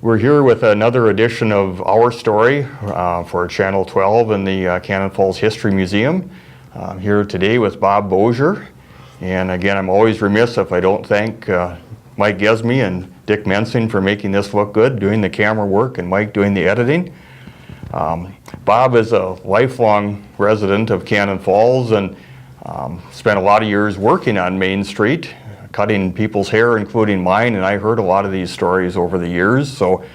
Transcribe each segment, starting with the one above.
We're here with another edition of Our Story for Channel 12 in the Cannon Falls History Museum. I'm here today with Bob Bozier. And again, I'm always remiss if I don't thank Mike Gesme and Dick Mensing for making this look good, doing the camera work, and Mike doing the editing. Bob is a lifelong resident of Cannon Falls and spent a lot of years working on Main Street, cutting people's hair, including mine, and I heard a lot of these stories over the years. So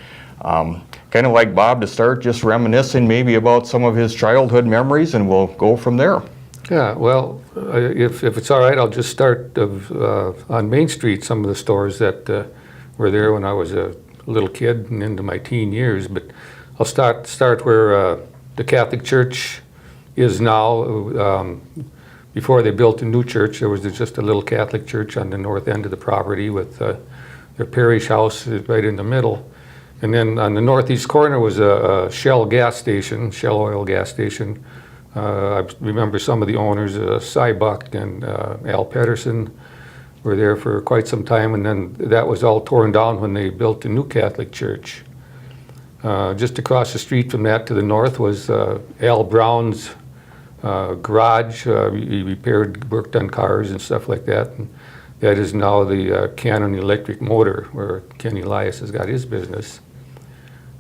kind of like Bob to start just reminiscing maybe about some of his childhood memories, and we'll go from there. Yeah, well, if it's all right, I'll just start on Main Street, some of the stores that were there when I was a little kid and into my teen years. But I'll start where the Catholic Church is now. Before they built a new church, there was just a little Catholic church on the north end of the property with their parish house right in the middle. And then on the northeast corner was a Shell gas station, Shell oil gas station. I remember some of the owners, Cy Buck and Al Pedersen, were there for quite some time, and then that was all torn down when they built the new Catholic church. Just across the street from that to the north was Al Brown's garage. He worked on cars and stuff like that. And that is now the Cannon Electric Motor, where Kenny Elias has got his business.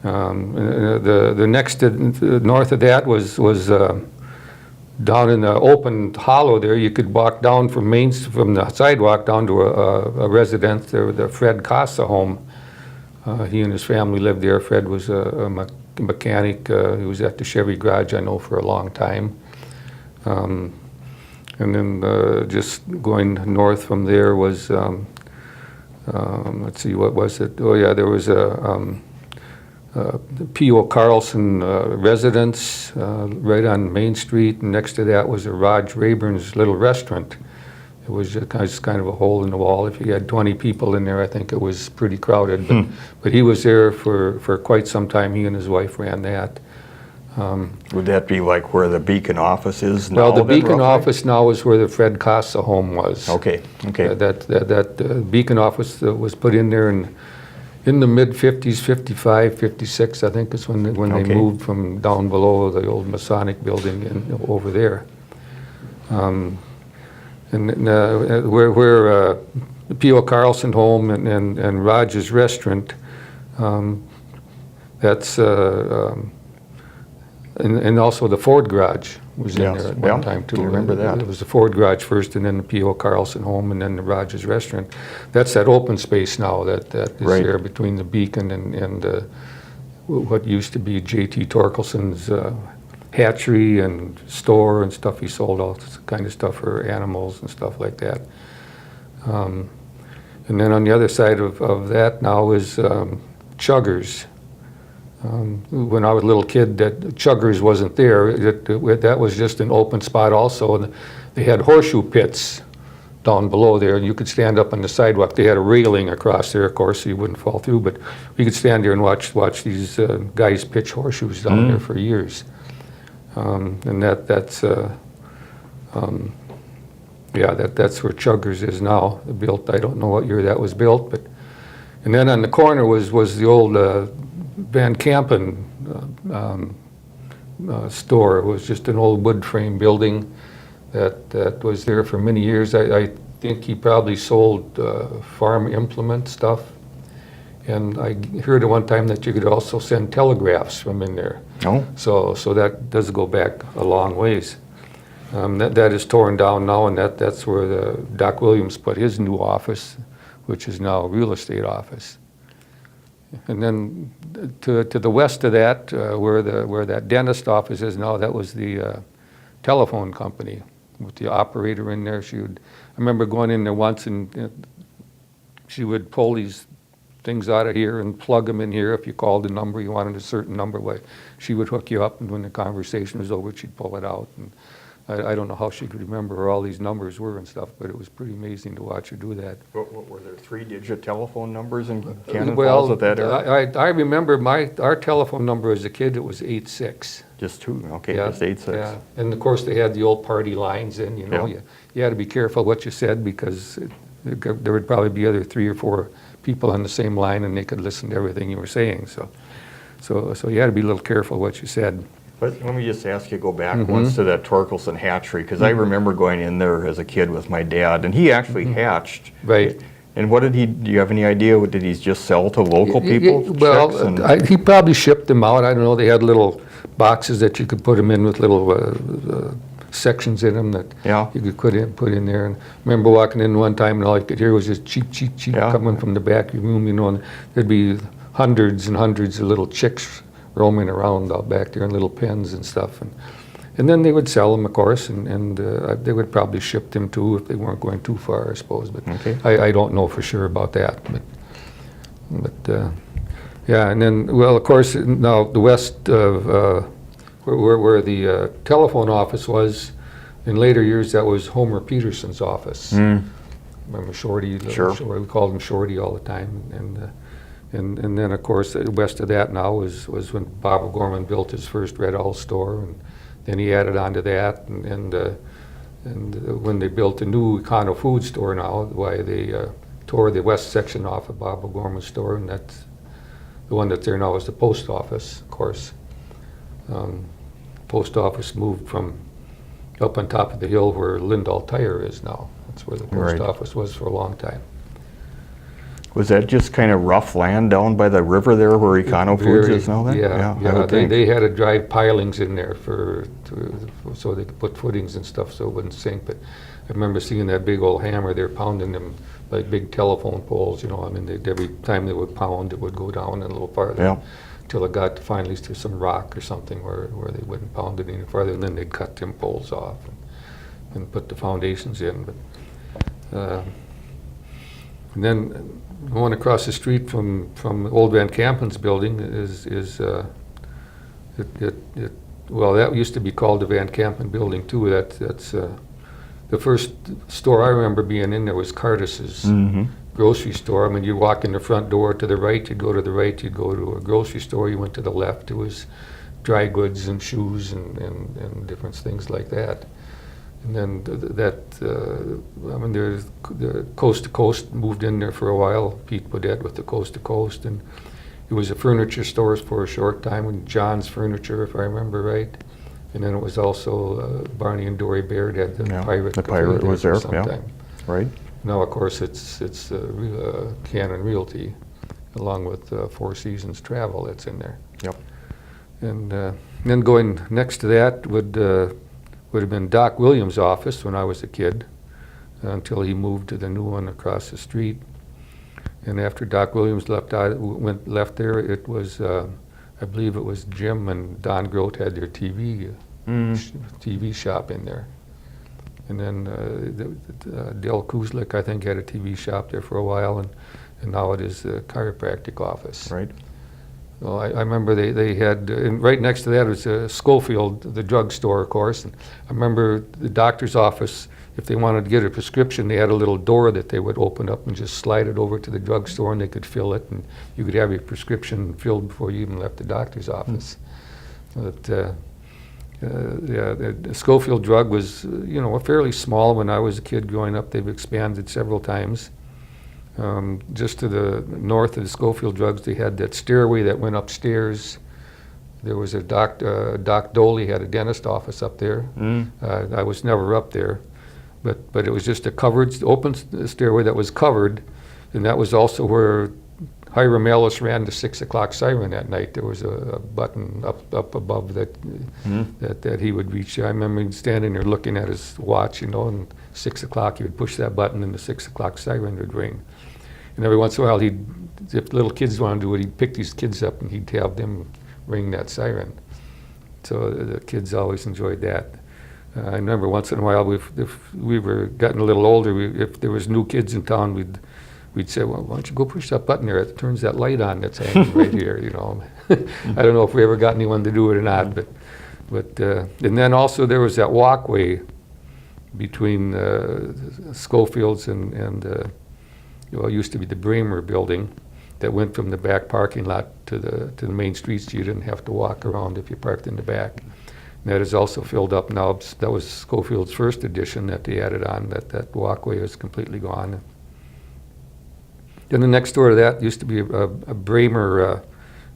The next north of that was down in the open hollow there. You could walk down from the sidewalk down to a residence there, the Fred Casa home. He and his family lived there. Fred was a mechanic. He was at the Chevy garage, I know, for a long time. And then just going north from there was, let's see, what was it? Oh yeah, there was the P.O. Carlson residence right on Main Street, and next to that was a Raj Rayburn's little restaurant. It was just kind of a hole in the wall. If you had 20 people in there, I think it was pretty crowded. But he was there for quite some time. He and his wife ran that. Would that be like where the Beacon office is now? Well, the Beacon office now is where the Fred Casa home was. Okay. That Beacon office was put in there in the mid-50s, 55, 56, I think is when they moved from down below the old Masonic building and over there. And where the P.O. Carlson home and Rogers restaurant, that's and also the Ford garage was in there at one time too. I remember that. It was the Ford garage first, and then the P.O. Carlson home, and then the Rogers restaurant. That's that open space now that is there between the Beacon and what used to be J.T. Torkelson's hatchery and store and stuff. He sold all this kind of stuff for animals and stuff like that. And then on the other side of that now is Chuggers. When I was a little kid, that Chuggers wasn't there. That was just an open spot also. And they had horseshoe pits down below there, and you could stand up on the sidewalk. They had a railing across there, of course, so you wouldn't fall through, but you could stand there and watch these guys pitch horseshoes down there for years. And that's where Chuggers is now. Built, I don't know what year that was built, but and then on the corner was the old Van Kampen store. It was just an old wood frame building that was there for many years. I think he probably sold farm implement stuff. And I heard at one time that you could also send telegraphs from in there. Oh. So that does go back a long ways. That is torn down now, and that's where Doc Williams put his new office, which is now a real estate office. And then to the west of that, where that dentist office is now, that was the telephone company with the operator in there. I remember going in there once, and she would pull these things out of here and plug them in here. If you called the number, you wanted a certain number, she would hook you up, and when the conversation was over, she'd pull it out. And I don't know how she could remember where all these numbers were and stuff, but it was pretty amazing to watch her do that. What were there 3-digit telephone numbers in Cannon Falls at that era? I remember our telephone number as a kid, it was 86. Just two, okay, just 86. Yeah, and of course they had the old party lines in, you had to be careful what you said, because there would probably be other 3 or 4 people on the same line and they could listen to everything you were saying. So you had to be a little careful what you said. But let me just ask you, go back once to that Torkelson hatchery, because I remember going in there as a kid with my dad, and he actually hatched. Right. And what did he, do you have any idea, what did he just sell to local people? Chicks and- Well, he probably shipped them out. I don't know, they had little boxes that you could put them in with little sections in them that Yeah. you could put in there. And I remember walking in one time and all you could hear was just cheep, cheep, cheep Yeah. coming from the back of your room, and there'd be hundreds and hundreds of little chicks roaming around out back there in little pens and stuff. And then they would sell them, of course, and they would probably ship them too if they weren't going too far, I suppose. But Okay. I don't know for sure about that. But yeah, and then, well, of course, now the west of where the telephone office was, in later years, that was Homer Peterson's office. Remember Shorty? Sure. We called him Shorty all the time. And then, of course, west of that now was when Bob O'Gorman built his first Red Owl store, and then he added on to that. And when they built a new Econo food store now, why they tore the west section off of Bob O'Gorman's store, and that's the one that's there now is the post office, of course. Post office moved from up on top of the hill where Lindahl Tire is now. That's where the post Right. office was for a long time. Was that just kind of rough land down by the river there where Econo Foods is now then? Yeah, I would think. they had to drive pilings in there so they could put footings and stuff so it wouldn't sink. But I remember seeing that big old hammer there pounding them like big telephone poles, I mean, every time they would pound, it would go down a little farther. Yeah. Till it got finally to some rock or something where they wouldn't pound it any farther, and then they'd cut them poles off and put the foundations in. But and then going across the street from old Van Kampen's building is well, that used to be called the Van Kampen building too. That's the first store I remember being in there was Cardis's grocery store. I mean, you walk in the front door to the right, you'd go to the right, you'd go to a grocery store, you went to the left, it was dry goods and shoes and different things like that. And then I mean, there's the Coast to Coast moved in there for a while, Pete Bodette with the Coast to Coast, and it was a furniture store for a short time, and John's Furniture, if I remember right. And then it was also Barney and Dory Baird had the Pirate. The Cafe Pirate was there, for some yeah. time. Right. Now, of course, it's Cannon Realty, along with Four Seasons Travel that's in there. Yep. And then going next to that would have been Doc Williams' office when I was a kid, until he moved to the new one across the street. And after Doc Williams left there, it was I believe it was Jim and Don Grote had their TV shop in there. And then Del Kuzlik, I think, had a TV shop there for a while, and now it is the chiropractic office. Right. Well, I remember they had, and right next to that was Schofield, the drugstore, of course. And I remember the doctor's office, if they wanted to get a prescription, they had a little door that they would open up and just slide it over to the drugstore, and they could fill it, and you could have your prescription filled before you even left the doctor's office. But yeah, the Schofield drug was, fairly small when I was a kid growing up. They've expanded several times. Just to the north of the Schofield drugs, they had that stairway that went upstairs. There was a Doc Doley had a dentist office up there. I was never up there, but it was just a covered, open stairway that was covered, and that was also where Hiram Ellis ran the 6 o'clock siren at night. There was a button up above that he would reach. I remember him standing there looking at his watch, and 6 o'clock he would push that button and the 6 o'clock siren would ring. And every once in a while, if little kids wanted to do it, he'd pick these kids up and he'd have them ring that siren. So the kids always enjoyed that. I remember once in a while, if we were getting a little older, if there was new kids in town, we'd say, well, why don't you go push that button there? It turns that light on that's hanging right here, I don't know if we ever got anyone to do it or not, but and then also there was that walkway between Schofield's and it used to be the Bremer building that went from the back parking lot to the main street, so you didn't have to walk around if you parked in the back. And that is also filled up now. That was Schofield's first addition that they added on. That walkway is completely gone. Then the next door to that used to be a Bramer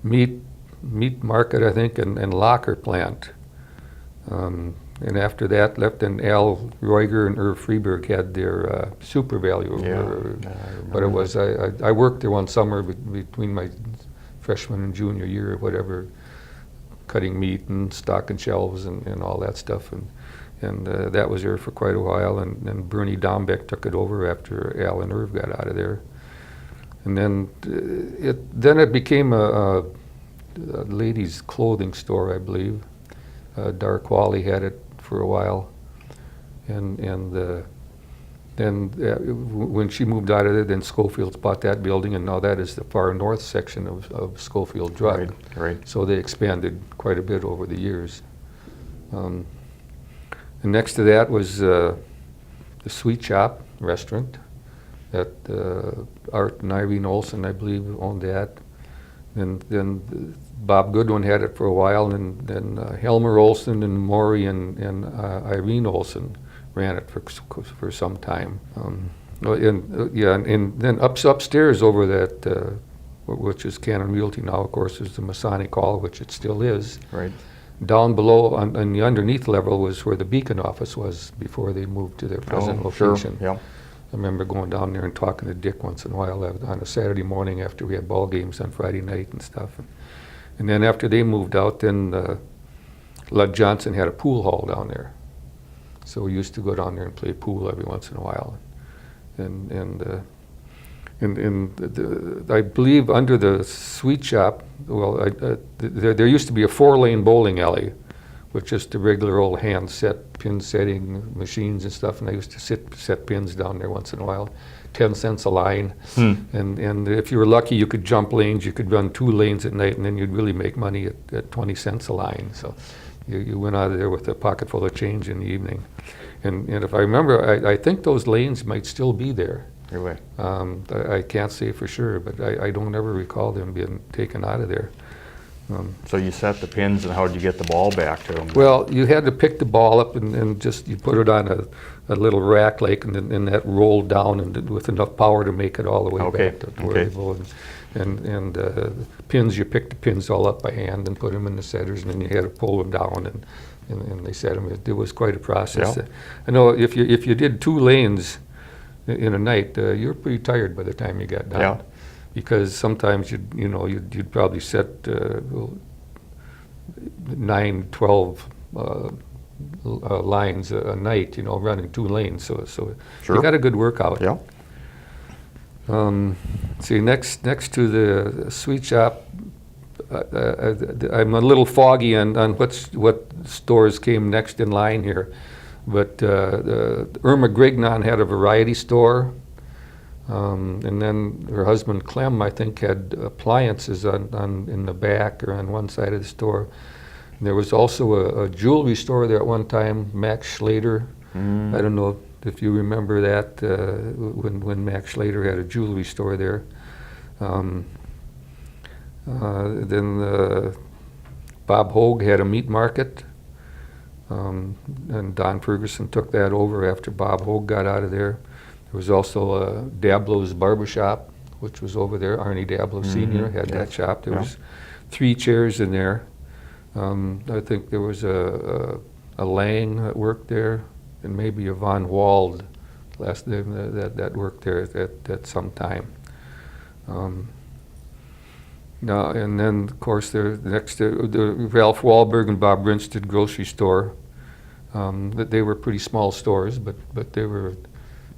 meat market, I think, and locker plant. And after that, left, and Al Roiger and Irv Freeberg had their Super Value. But it was, I worked there one summer between my freshman and junior year or whatever, cutting meat and stocking shelves and all that stuff. And that was there for quite a while. And Bernie Dombeck took it over after Al and Irv got out of there. And then it became a ladies' clothing store, I believe. Dark Wally had it for a while, and then when she moved out of there, then Schofield's bought that building, and now that is the far north section of Schofield Drug. Right. So they expanded quite a bit over the years. And next to that was the Sweet Shop restaurant that Art and Irene Olson, I believe, owned that. And then Bob Goodwin had it for a while, and then Helmer Olson and Maury and Irene Olson ran it for some time. And then upstairs over that, which is Cannon Realty now, of course, is the Masonic Hall, which it still is. Right. Down below, on the underneath level, was where the Beacon office was before they moved to their present location. Sure. Yeah. I remember going down there and talking to Dick once in a while on a Saturday morning after we had ball games on Friday night and stuff. And then after they moved out, then Lud Johnson had a pool hall down there. So we used to go down there and play pool every once in a while. And I believe under the Sweet Shop, well, there used to be a 4-lane bowling alley with just the regular old hand set pin setting machines and stuff, and I used to set pins down there once in a while, 10 cents a line. And if you were lucky, you could jump lanes. You could run 2 lanes at night, and then you'd really make money at 20 cents a line. So you went out of there with a pocket full of change in the evening. And if I remember, I think those lanes might still be there. Anyway. I can't say for sure, but I don't ever recall them being taken out of there. So you set the pins, and how did you get the ball back to them? Well, you had to pick the ball up and just you put it on a little rack, like, and then that rolled down and with enough power to make it all the way back to where they go. And pins, you picked the pins all up by hand and put them in the setters, and then you had to pull them down and they set them. It was quite a process. Yeah. I know if you did 2 lanes in a night, you were pretty tired by the time you got done. Yeah. Because sometimes you'd probably set 9, 12 lines a night, running 2 lanes. So Sure. You got a good workout. Yeah. See, next to the Sweet Shop, I'm a little foggy on what stores came next in line here, but Irma Grignon had a variety store. And then her husband Clem, I think, had appliances in the back or on one side of the store. And there was also a jewelry store there at one time, Max Schlater. I don't know if you remember that, when Max Schlater had a jewelry store there. Then Bob Hogue had a meat market, and Don Ferguson took that over after Bob Hogue got out of there. There was also Dablo's Barber Shop, which was over there. Arnie Dablo Sr. had that shop. There was 3 chairs in there. I think there was a Lang that worked there, and maybe a Von Wald last name that worked there at some time. Now and then, of course, there next to the Ralph Wahlberg and Bob Brinstead grocery store. They were pretty small stores, but they were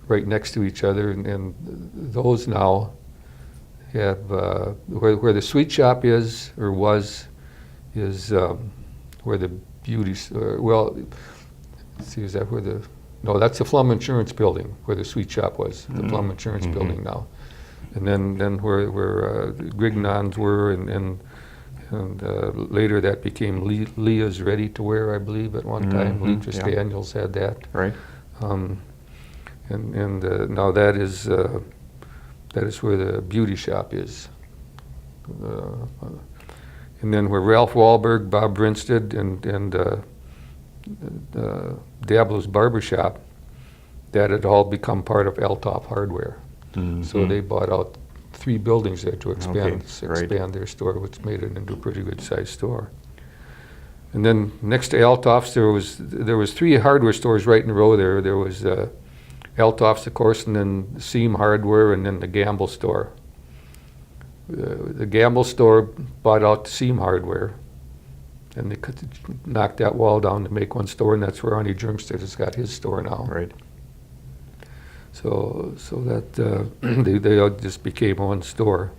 right next to each other, and those now have where the Sweet Shop is or was is where the beauty. Well, let's see, is that where the? No, that's the Flum Insurance Building where the Sweet Shop was. The Flum Insurance Building now, and then where Grignons were, and later that became Leah's Ready to Wear, I believe, at one time. Leatrice Daniels had that. Right. And now that is where the beauty shop is. And then where Ralph Wahlberg, Bob Brinstead, and Dablo's Barber Shop, that had all become part of Elthoff Hardware. So they bought out 3 buildings there to expand Okay, right. their store, which made it into a pretty good sized store. And then next to Althoff's, there was 3 hardware stores right in a row there. There was Althoff's, of course, and then Seam Hardware, and then the Gamble store. The Gamble store bought out the Seam Hardware, and they knocked that wall down to make one store, and that's where Arnie Germstedt has got his store now. Right. So that they all just became one store.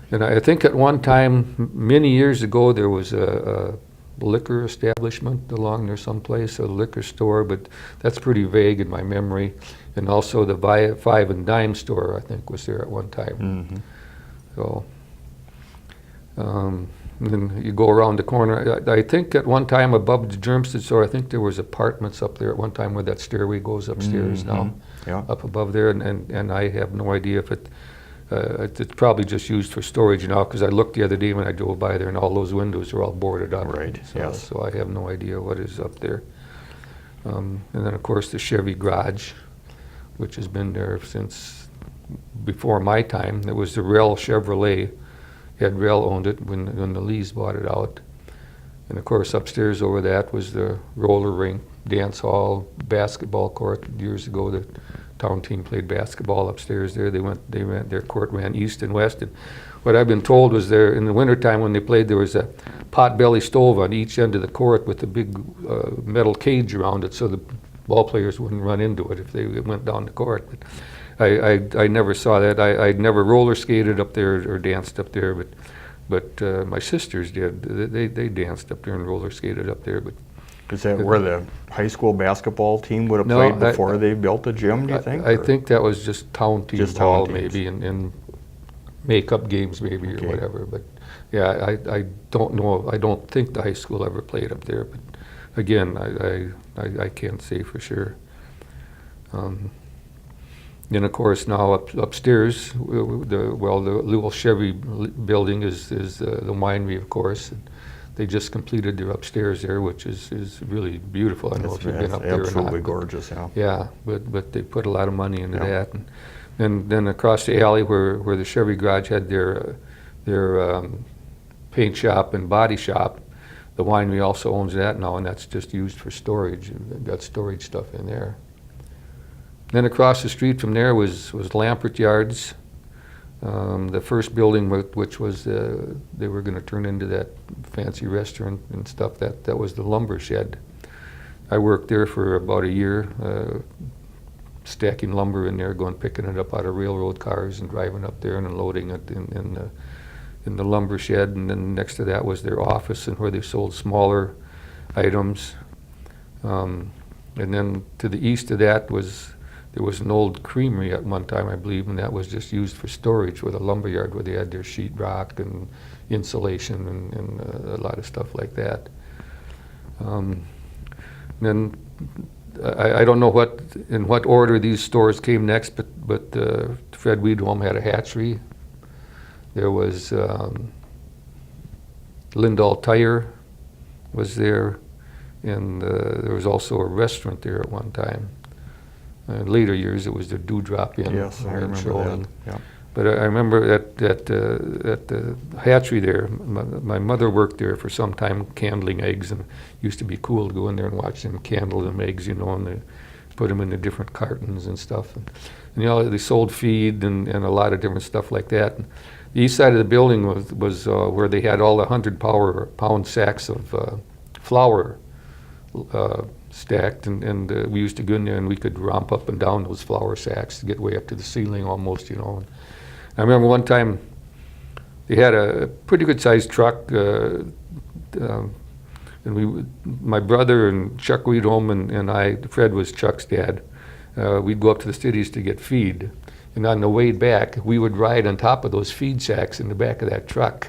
And I think at one time, many years ago, there was a liquor establishment along there someplace, a liquor store, but that's pretty vague in my memory. And also the Five and Dime store, I think, was there at one time. Mm-hmm. So, and then you go around the corner. I think at one time above the Germstedt store, I think there was apartments up there at one time where that stairway goes upstairs now, Yeah. up above there. And I have no idea if it's probably just used for storage now, because I looked the other day when I drove by there, and all those windows are all boarded up. Right, So, yes. so I have no idea what is up there. And then, of course, the Chevy garage, which has been there since before my time. It was the Rell Chevrolet. Ed Rell owned it when the Lees bought it out. And, of course, upstairs over that was the roller rink, dance hall, basketball court. Years ago, the town team played basketball upstairs there. Their court ran east and west. And what I've been told was there in the wintertime when they played, there was a pot-belly stove on each end of the court with a big metal cage around it, so the ball players wouldn't run into it if they went down the court. But I never saw that. I'd never roller skated up there or danced up there, but my sisters did. They danced up there and roller skated up there. But Is that where the high school basketball team would have No, played before they built the gym, do you think? I or- think that was just town team Just town ball teams. maybe, and make-up games maybe Okay. or whatever. But yeah, I don't know. I don't think the high school ever played up there. But again, I can't say for sure. Then of course now upstairs, the little Chevy building is the winery, of course. And they just completed their upstairs there, which is really beautiful. I don't know if you've been up there or not. Absolutely but- gorgeous, yeah. Yeah, but they put a lot of money into Yeah. that. And then across the alley where the Chevy garage had their paint shop and body shop, the winery also owns that now, and that's just used for storage. They've got storage stuff in there. Then across the street from there was Lampert Yards, the first building which was they were going to turn into that fancy restaurant and stuff. That was the lumber shed. I worked there for about a year, stacking lumber in there, picking it up out of railroad cars and driving up there and unloading it in the lumber shed. And then next to that was their office and where they sold smaller items. And then to the east of that there was an old creamery at one time, I believe, and that was just used for storage with a lumber yard where they had their sheetrock and insulation and a lot of stuff like that. Then I don't know in what order these stores came next, but Fred Weedholm had a hatchery. There was Lindahl Tire was there, and there was also a restaurant there at one time. In later years, it was the Dewdrop Inn. Yes, I remember show, that. and- Yeah. But I remember at the hatchery there, my mother worked there for some time candling eggs, and it used to be cool to go in there and watch them candle them eggs, and they put them in the different cartons and stuff. And they sold feed and a lot of different stuff like that. And the east side of the building was where they had all the 100-pound sacks of flour stacked, and we used to go in there and we could romp up and down those flour sacks to get way up to the ceiling almost, And I remember one time they had a pretty good sized truck, and my brother and Chuck Weedholm and I, Fred was Chuck's dad, we'd go up to the cities to get feed. And on the way back, we would ride on top of those feed sacks in the back of that truck.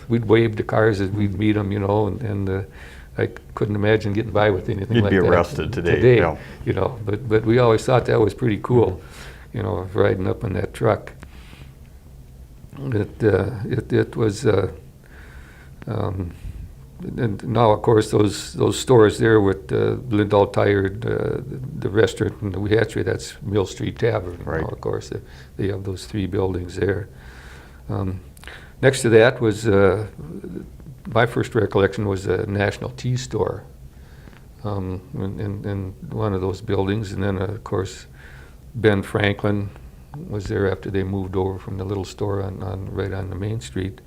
We'd wave to cars as we'd meet them, and I couldn't imagine getting by with anything You'd like be that arrested today, yeah. But we always thought that was pretty cool, riding up in that truck. It was and now, of course, those stores there with Lindahl Tire, the restaurant and the hatchery, that's Mill Street Tavern. Right. Now, of course, they have those 3 buildings there. Next to that was, my first recollection was a National Tea Store in one of those buildings. And then, of course, Ben Franklin was there after they moved over from the little store right on the main street.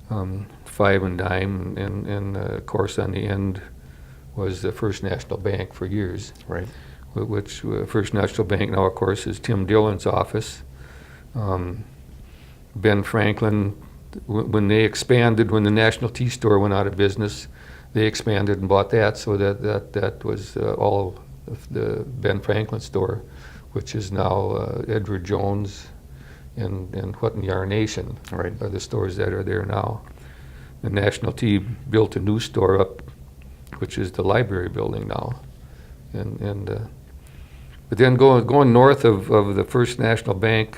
5 and Dime, and of course on the end was the First National Bank for years. Right. Which First National Bank now, of course, is Tim Dillon's office. Ben Franklin, when they expanded, when the National Tea Store went out of business, they expanded and bought that, so that was all of the Ben Franklin store, which is now Edward Jones and What in Yarn Nation, Right. are the stores that are there now. The National Tea built a new store up, which is the library building now. But then going north of the First National Bank,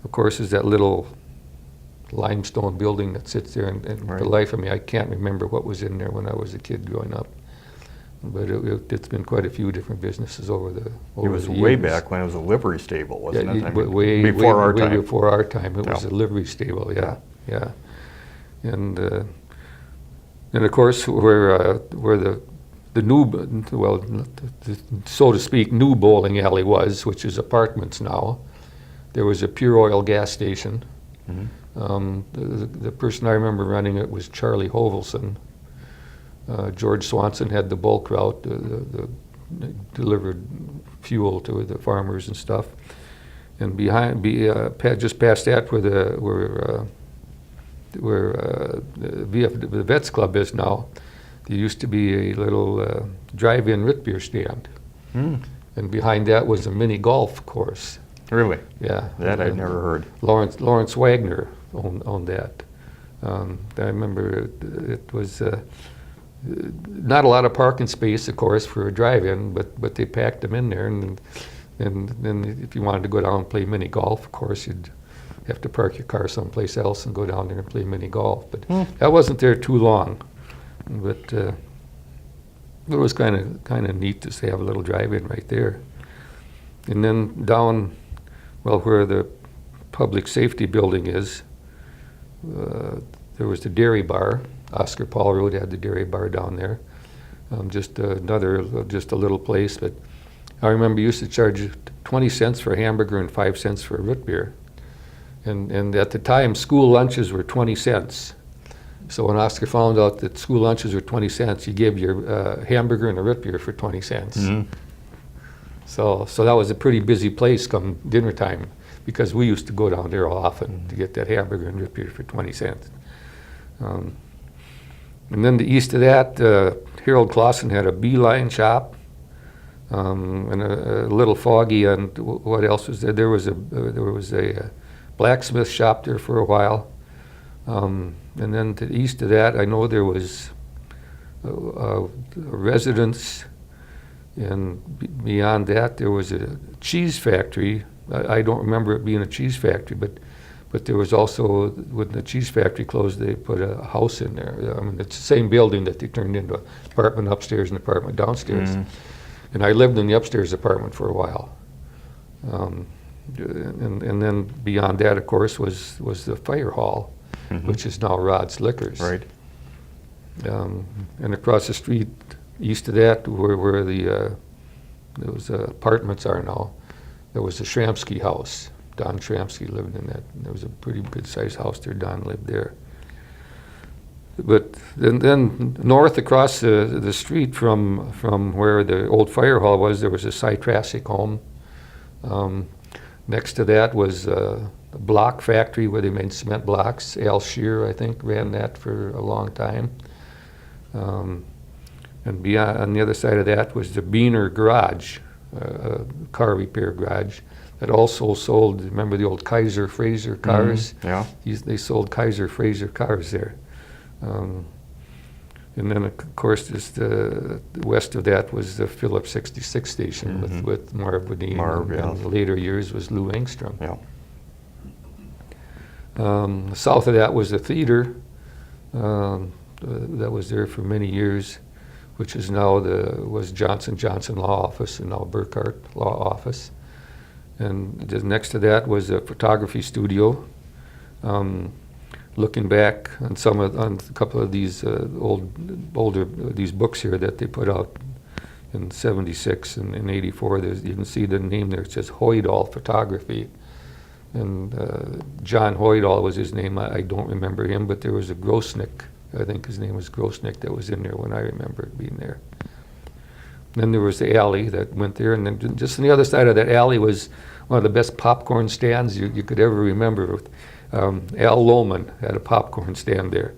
of course, is that little limestone building that sits there. And Right. for the life of me, I can't remember what was in there when I was a kid growing up. But it's been quite a few different businesses over the It was the way years. back when it was a livery stable, wasn't it? I mean, way before our way time. before our time. It was Yeah. a livery stable, yeah. And of course, where the new, well, so to speak, new bowling alley was, which is apartments now, there was a Pure Oil gas station. The person I remember running it was Charlie Hovelson. George Swanson had the bulk route, the delivered fuel to the farmers and stuff. And just past that, where the Vets Club is now, there used to be a little drive-in root beer stand. And behind that was a mini golf course. Really? Yeah. That I'd never heard. Lawrence Wagner owned that. I remember it was not a lot of parking space, of course, for a drive-in, but they packed them in there. And then if you wanted to go down and play mini golf, of course, you'd have to park your car someplace else and go down there and play mini golf. But that wasn't there too long. But it was kind of neat to have a little drive-in right there. And then down, well, where the public safety building is, there was the dairy bar. Oscar Paul Road had the dairy bar down there. Just a little place. But I remember you used to charge 20 cents for a hamburger and 5 cents for a root beer. And at the time, school lunches were 20 cents. So when Oscar found out that school lunches were 20 cents, he gave your hamburger and a root beer for 20 cents. So that was a pretty busy place come dinner time, because we used to go down there often to get that hamburger and root beer for 20 cents. And then to the east of that, Harold Clausen had a beeline shop, and a little foggy on what else was there. There was a blacksmith shop there for a while. And then to the east of that, I know there was a residence, and beyond that, there was a cheese factory. I don't remember it being a cheese factory, but there was also, when the cheese factory closed, they put a house in there. I mean, it's the same building that they turned into an apartment upstairs and apartment downstairs. And I lived in the upstairs apartment for a while. And then beyond that, of course, was the fire hall, which is now Rod's Liquors. Right. And across the street, east of that, where those apartments are now, there was the Shramsky house. Don Shramsky lived in that. And there was a pretty good-sized house there. Don lived there. But then north across the street from where the old fire hall was, there was a Citrasic home. Next to that was a block factory where they made cement blocks. Al Shear, I think, ran that for a long time. And beyond, on the other side of that was the Beaner Garage, a car repair garage that also sold, remember the old Kaiser Fraser cars? Yeah. They sold Kaiser Fraser cars there. And then, of course, just west of that was the Phillips 66 station with Marv Bodine. Marv, yeah. And in the later years was Lou Engstrom. Yeah. South of that was the theater. that was there for many years, which is now was Johnson Johnson Law Office and now Burkhart Law Office. And just next to that was a photography studio. Looking back on on a couple of these older these books here that they put out in '76 and in '84, you can see the name there. It says Hoydall Photography, and John Hoydall was his name. I don't remember him, but there was a Grosnick. I think his name was Grosnick that was in there when I remember it being there. Then there was the alley that went there, and then just on the other side of that alley was one of the best popcorn stands you could ever remember. Al Lohman had a popcorn stand there.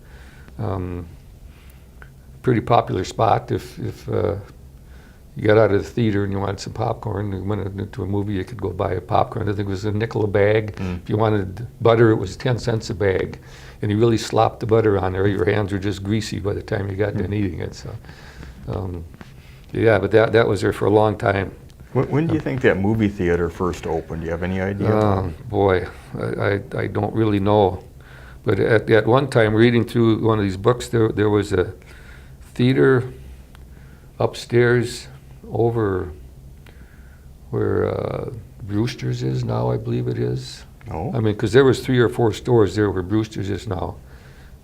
Pretty popular spot if you got out of the theater and you wanted some popcorn, you went into a movie, you could go buy a popcorn. I think it was a nickel a bag. If you wanted butter, it was 10 cents a bag. And you really slopped the butter on there. Your hands were just greasy by the time you got done eating it. So, yeah, but that was there for a long time. When do you think that movie theater first opened? Do you have any idea? Boy, I don't really know. But at one time, reading through one of these books, there was a theater upstairs over where Brewster's is now, I believe it is. Oh. I mean, because there was 3 or 4 stores there where Brewster's is now.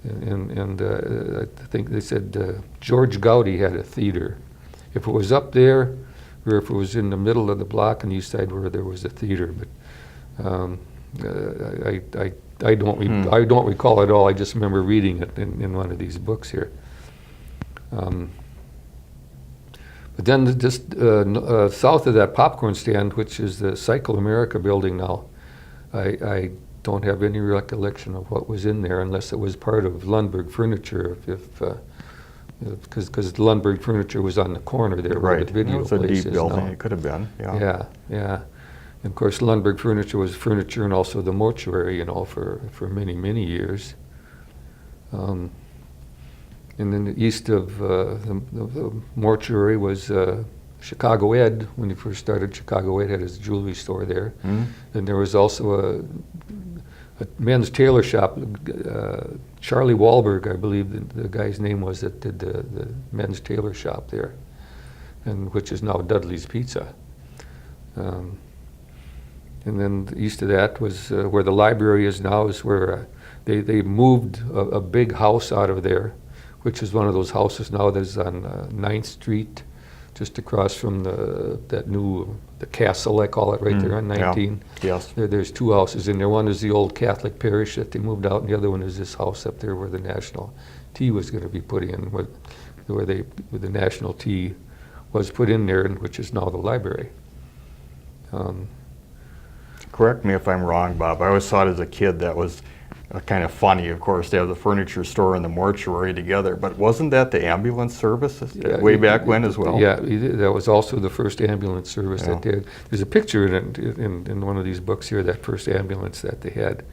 And I think they said George Gowdy had a theater. If it was up there, or if it was in the middle of the block on the east side where there was a theater, but I don't recall at all. I just remember reading it in one of these books here. But then just south of that popcorn stand, which is the Cycle America building now, I don't have any recollection of what was in there unless it was part of Lundberg Furniture, because Lundberg Furniture was on the corner there where the video place is now. It was a deep building. It could have been. Yeah. Yeah. And of course, Lundberg Furniture was furniture and also the mortuary, for many, many years. And then east of the mortuary was Chicago Ed. When he first started, Chicago Ed had his jewelry store there. And there was also a men's tailor shop. Charlie Wahlberg, I believe the guy's name was, that did the men's tailor shop there, and which is now Dudley's Pizza. And then east of that was where the library is now, is where they moved a big house out of there, which is one of those houses now that's on 9th Street, just across from the castle, I call it, right there on 19. Yeah. Yes. There's 2 houses in there. One is the old Catholic parish that they moved out, and the other one is this house up there where the National Tea was going to be put in, where the National Tea was put in there, and which is now the library. Correct me if I'm wrong, Bob. I always thought as a kid that was kind of funny, of course, to have the furniture store and the mortuary together. But wasn't that the ambulance service way back when as well? Yeah, that was also the first ambulance service that they had. There's a picture in one of these books here, that first ambulance that they had.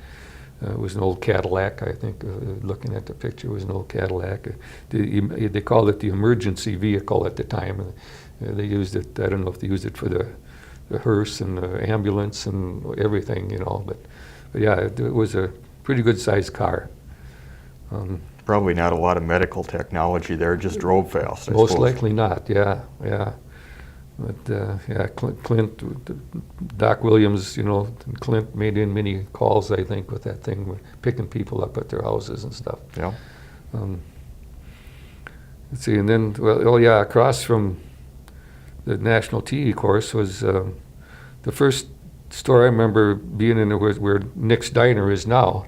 It was an old Cadillac, I think. Looking at the picture, it was an old Cadillac. They called it the emergency vehicle at the time. They used it, I don't know if they used it for the hearse and the ambulance and everything, but yeah, it was a pretty good sized car. Probably not a lot of medical technology there, just drove fast, I Most suppose. likely not, yeah. But Clint, Doc Williams, Clint made in many calls, I think, with that thing, picking people up at their houses and stuff. Yeah. Let's see, and then, across from the National Tea, of course, was the first store I remember being in where Nick's Diner is now.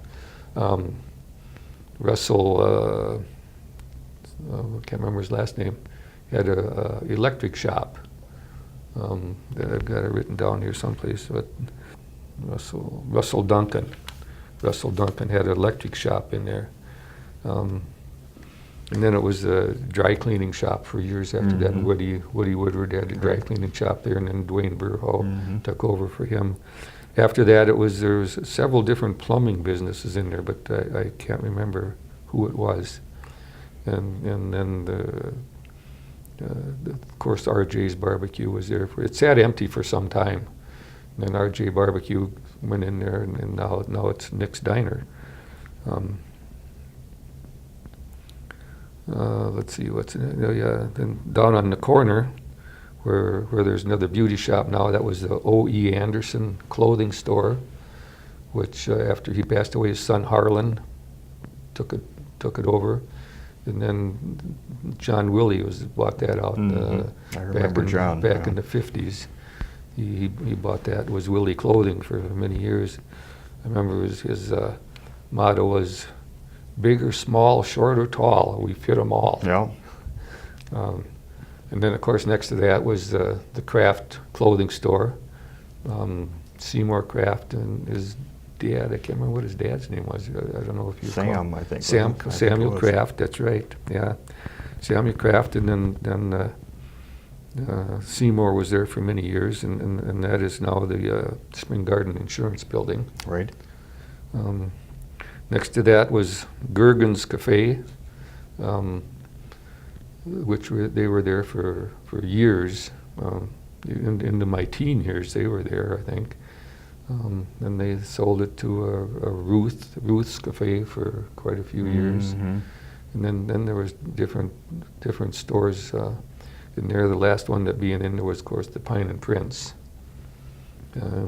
Russell, I can't remember his last name, had a electric shop that I've got it written down here someplace. But Russell Duncan had an electric shop in there. And then it was a dry cleaning shop for years after that. And Woody Woodward had a dry cleaning shop there, and then Dwayne Burho took over for him. After that, there was several different plumbing businesses in there, but I can't remember who it was. And then of course, RJ's Barbecue was there. It sat empty for some time. And then RJ Barbecue went in there, and now it's Nick's Diner. let's see, what's in it? Oh, yeah, then down on the corner where there's another beauty shop now, that was the O.E. Anderson clothing store, which after he passed away, his son Harlan took it over. And then John Willie bought that out I remember John. back in the 50s. He bought that. It was Willie Clothing for many years. I remember his motto was, big or small, short or tall, we fit them all. Yeah. And then, of course, next to that was the Kraft clothing store, Seymour Kraft, and his dad, I can't remember what his dad's name was. I don't know if you Sam, I think. Samuel Kraft, that's right, yeah. Samuel Kraft, and then Seymour was there for many years, and that is now the Spring Garden Insurance Building. Right. Next to that was Gergen's Cafe, which they were there for years. Into my teen years, they were there, I think. And they sold it to a Ruth's Cafe for quite a few years. And then there was different stores in there. The last one that being in there was, of course, the Pine and Prince,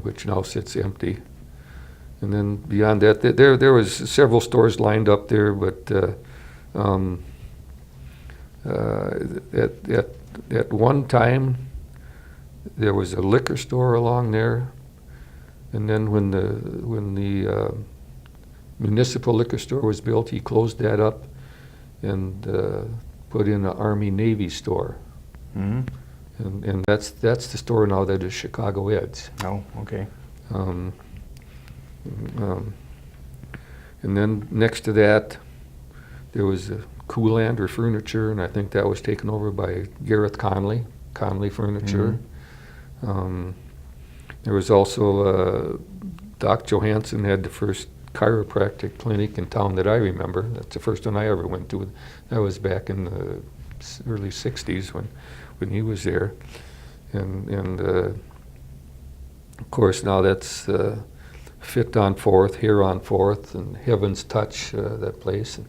which now sits empty. And then beyond that, there was several stores lined up there, but at one time there was a liquor store along there, and then when the municipal liquor store was built, he closed that up and put in an Army-Navy store. And that's the store now that is Chicago Ed's. Oh, okay. And then next to that, there was a Coolander Furniture, and I think that was taken over by Gareth Conley Furniture. There was also Doc Johansson had the first chiropractic clinic in town that I remember. That's the first one I ever went to. That was back in the early '60s when he was there, and of course now that's Fit on Fourth, Here on Fourth, and Heaven's Touch, that place. And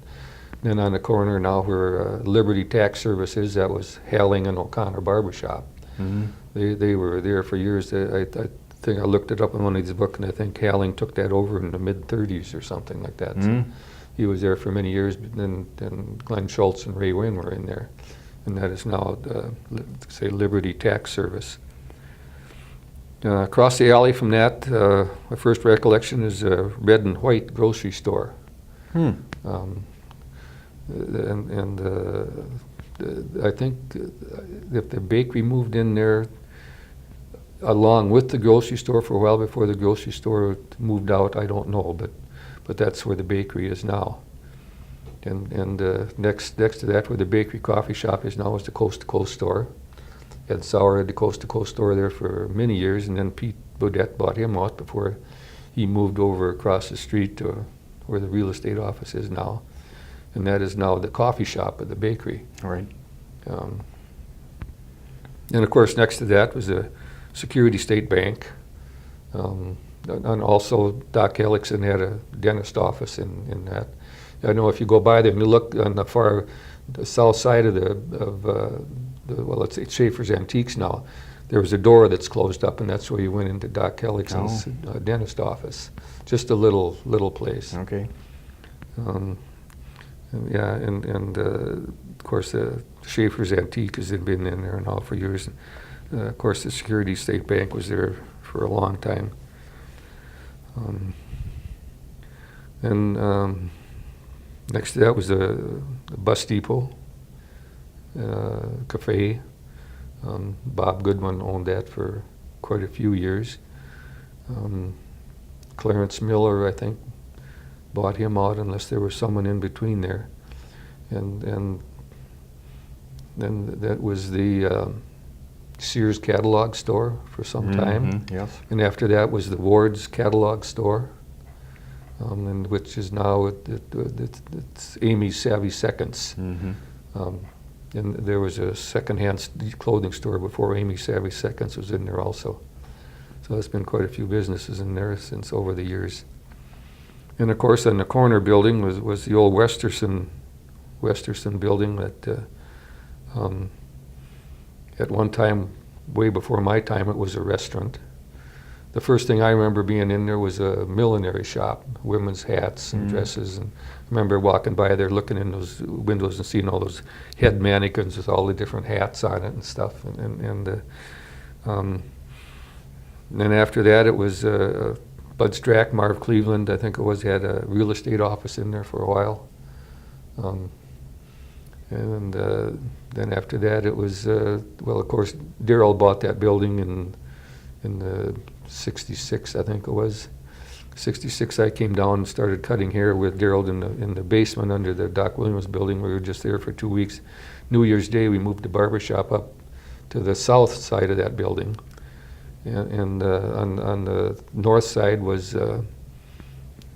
then on the corner now where Liberty Tax Service is, that was Halling and O'Connor Barbershop. They were there for years. I think I looked it up in one of these books, and I think Halling took that over in the mid-30s or something like that. So he was there for many years, but then Glenn Schultz and Ray Wynn were in there. And that is now, say, Liberty Tax Service. Across the alley from that, my first recollection is a red and white grocery store. I think if the bakery moved in there along with the grocery store for a while before the grocery store moved out, I don't know, but that's where the bakery is now. And next to that, where the bakery coffee shop is now, is the Coast to Coast store. Ed Sauer had the Coast to Coast store there for many years, and then Pete Bodette bought him out before he moved over across the street to where the real estate office is now. And that is now the coffee shop of the bakery. Right. And of course, next to that was a Security State Bank. And also Doc Hellickson had a dentist office in that. I know if you go by there and you look on the south side of well, let's say Schaefer's Antiques now, there was a door that's closed up, and that's where you went into Doc Hellickson's dentist office. Just a little place. Okay. Yeah, and of course Schaefer's Antique has been in there now for years. Of course, the Security State Bank was there for a long time. And next to that was a bus depot cafe. Bob Goodman owned that for quite a few years. Clarence Miller, I think, bought him out, unless there was someone in between there. And then that was the Sears catalog store for some time. Yes. And after that was the Ward's catalog store, and which is now it's Amy's Savvy Seconds. And there was a secondhand clothing store before Amy's Savvy Seconds was in there also. So there's been quite a few businesses in there since over the years. And of course, in the corner building was the old Westerson Westerson building that at one time, way before my time, it was a restaurant. The first thing I remember being in there was a millinery shop, women's hats and dresses. And I remember walking by there, looking in those windows and seeing all those head mannequins with all the different hats on it and stuff. And then after that, it was Bud Strack, Marv Cleveland, I think it was, had a real estate office in there for a while. And then after that, it was, well, of course, Darrell bought that building in the 66, I think it was. 66, I came down and started cutting hair with Darrell in the basement under the Doc Williams building. We were just there for 2 weeks. New Year's Day, we moved the barber shop up to the south side of that building. And on the north side was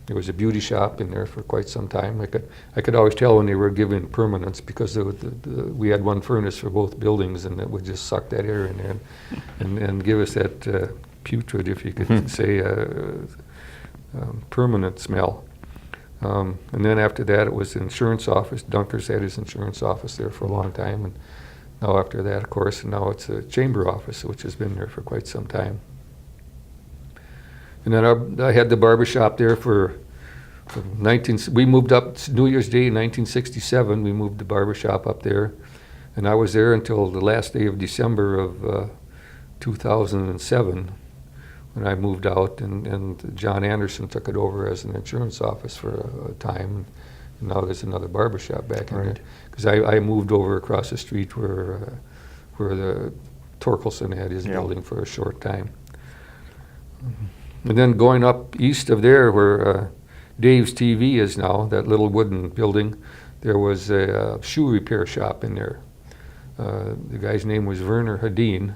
there was a beauty shop in there for quite some time. I could always tell when they were giving permanence because we had one furnace for both buildings, and it would just suck that air in there and give us that putrid, if you could say, permanent smell. And then after that, it was the insurance office. Dunker's had his insurance office there for a long time, and now after that, of course, and now it's a chamber office, which has been there for quite some time. And then I had the barber shop there we moved up New Year's Day, 1967. We moved the barber shop up there, and I was there until the last day of December of 2007, when I moved out, and John Anderson took it over as an insurance office for a time. And now there's another barber shop back in there, because I moved over across the street where the Torkelson had his building for a short time. And then going up east of there, where Dave's TV is now, that little wooden building, there was a shoe repair shop in there. The guy's name was Werner Hadeen.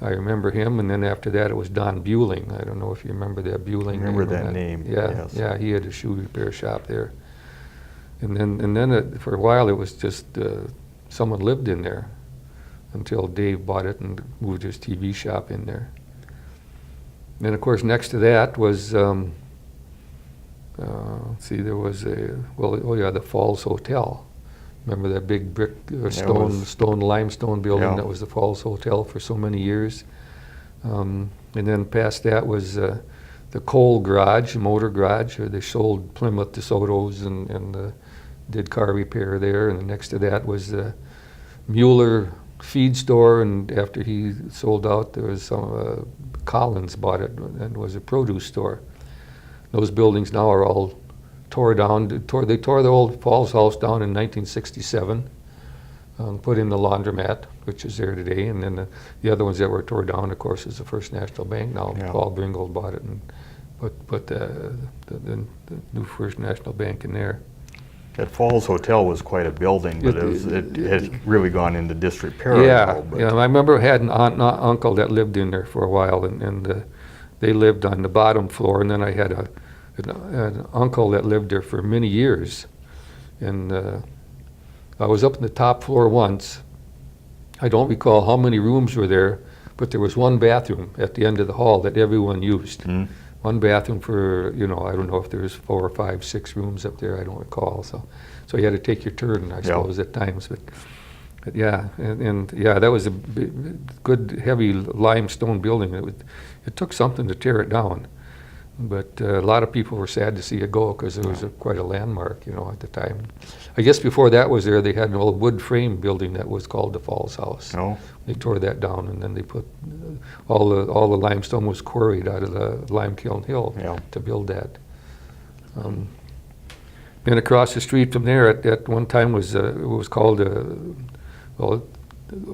I remember him, and then after that it was Don Bueling. I don't know if you remember that Bueling. I remember that name. Yeah, yes. Yeah, he had a shoe repair shop there. And then for a while it was just someone lived in there until Dave bought it and moved his TV shop in there. And of course, next to that was, there was the Falls Hotel. Remember that big brick, stone limestone building that was the Falls Hotel for so many years? And then past that was the coal garage, motor garage, where they sold Plymouth DeSotos and did car repair there. And next to that was the Mueller feed store, and after he sold out, there was some Collins bought it, and it was a produce store. Those buildings now are all tore down. They tore the old Falls House down in 1967, put in the laundromat, which is there today, and then the other ones that were tore down, of course, is the First National Bank now. Paul Bringold bought it and put the new First National Bank in there. That Falls Hotel was quite a building, but it had really gone into disrepair. Yeah, I remember I had an aunt and uncle that lived in there for a while, and they lived on the bottom floor, and then I had an uncle that lived there for many years. And I was up in the top floor once. I don't recall how many rooms were there, but there was one bathroom at the end of the hall that everyone used. One bathroom for, I don't know if there was 4 or 5, 6 rooms up there, I don't recall. So you had to take your turn, I suppose, at times. But yeah, and that was a good, heavy limestone building. It took something to tear it down. But a lot of people were sad to see it go because it was quite a landmark, at the time. I guess before that was there, they had an old wood frame building that was called the Falls House. They tore that down, and then they put all the limestone was quarried out of the Lime Kiln Hill to build that. Then across the street from there, at one time it was called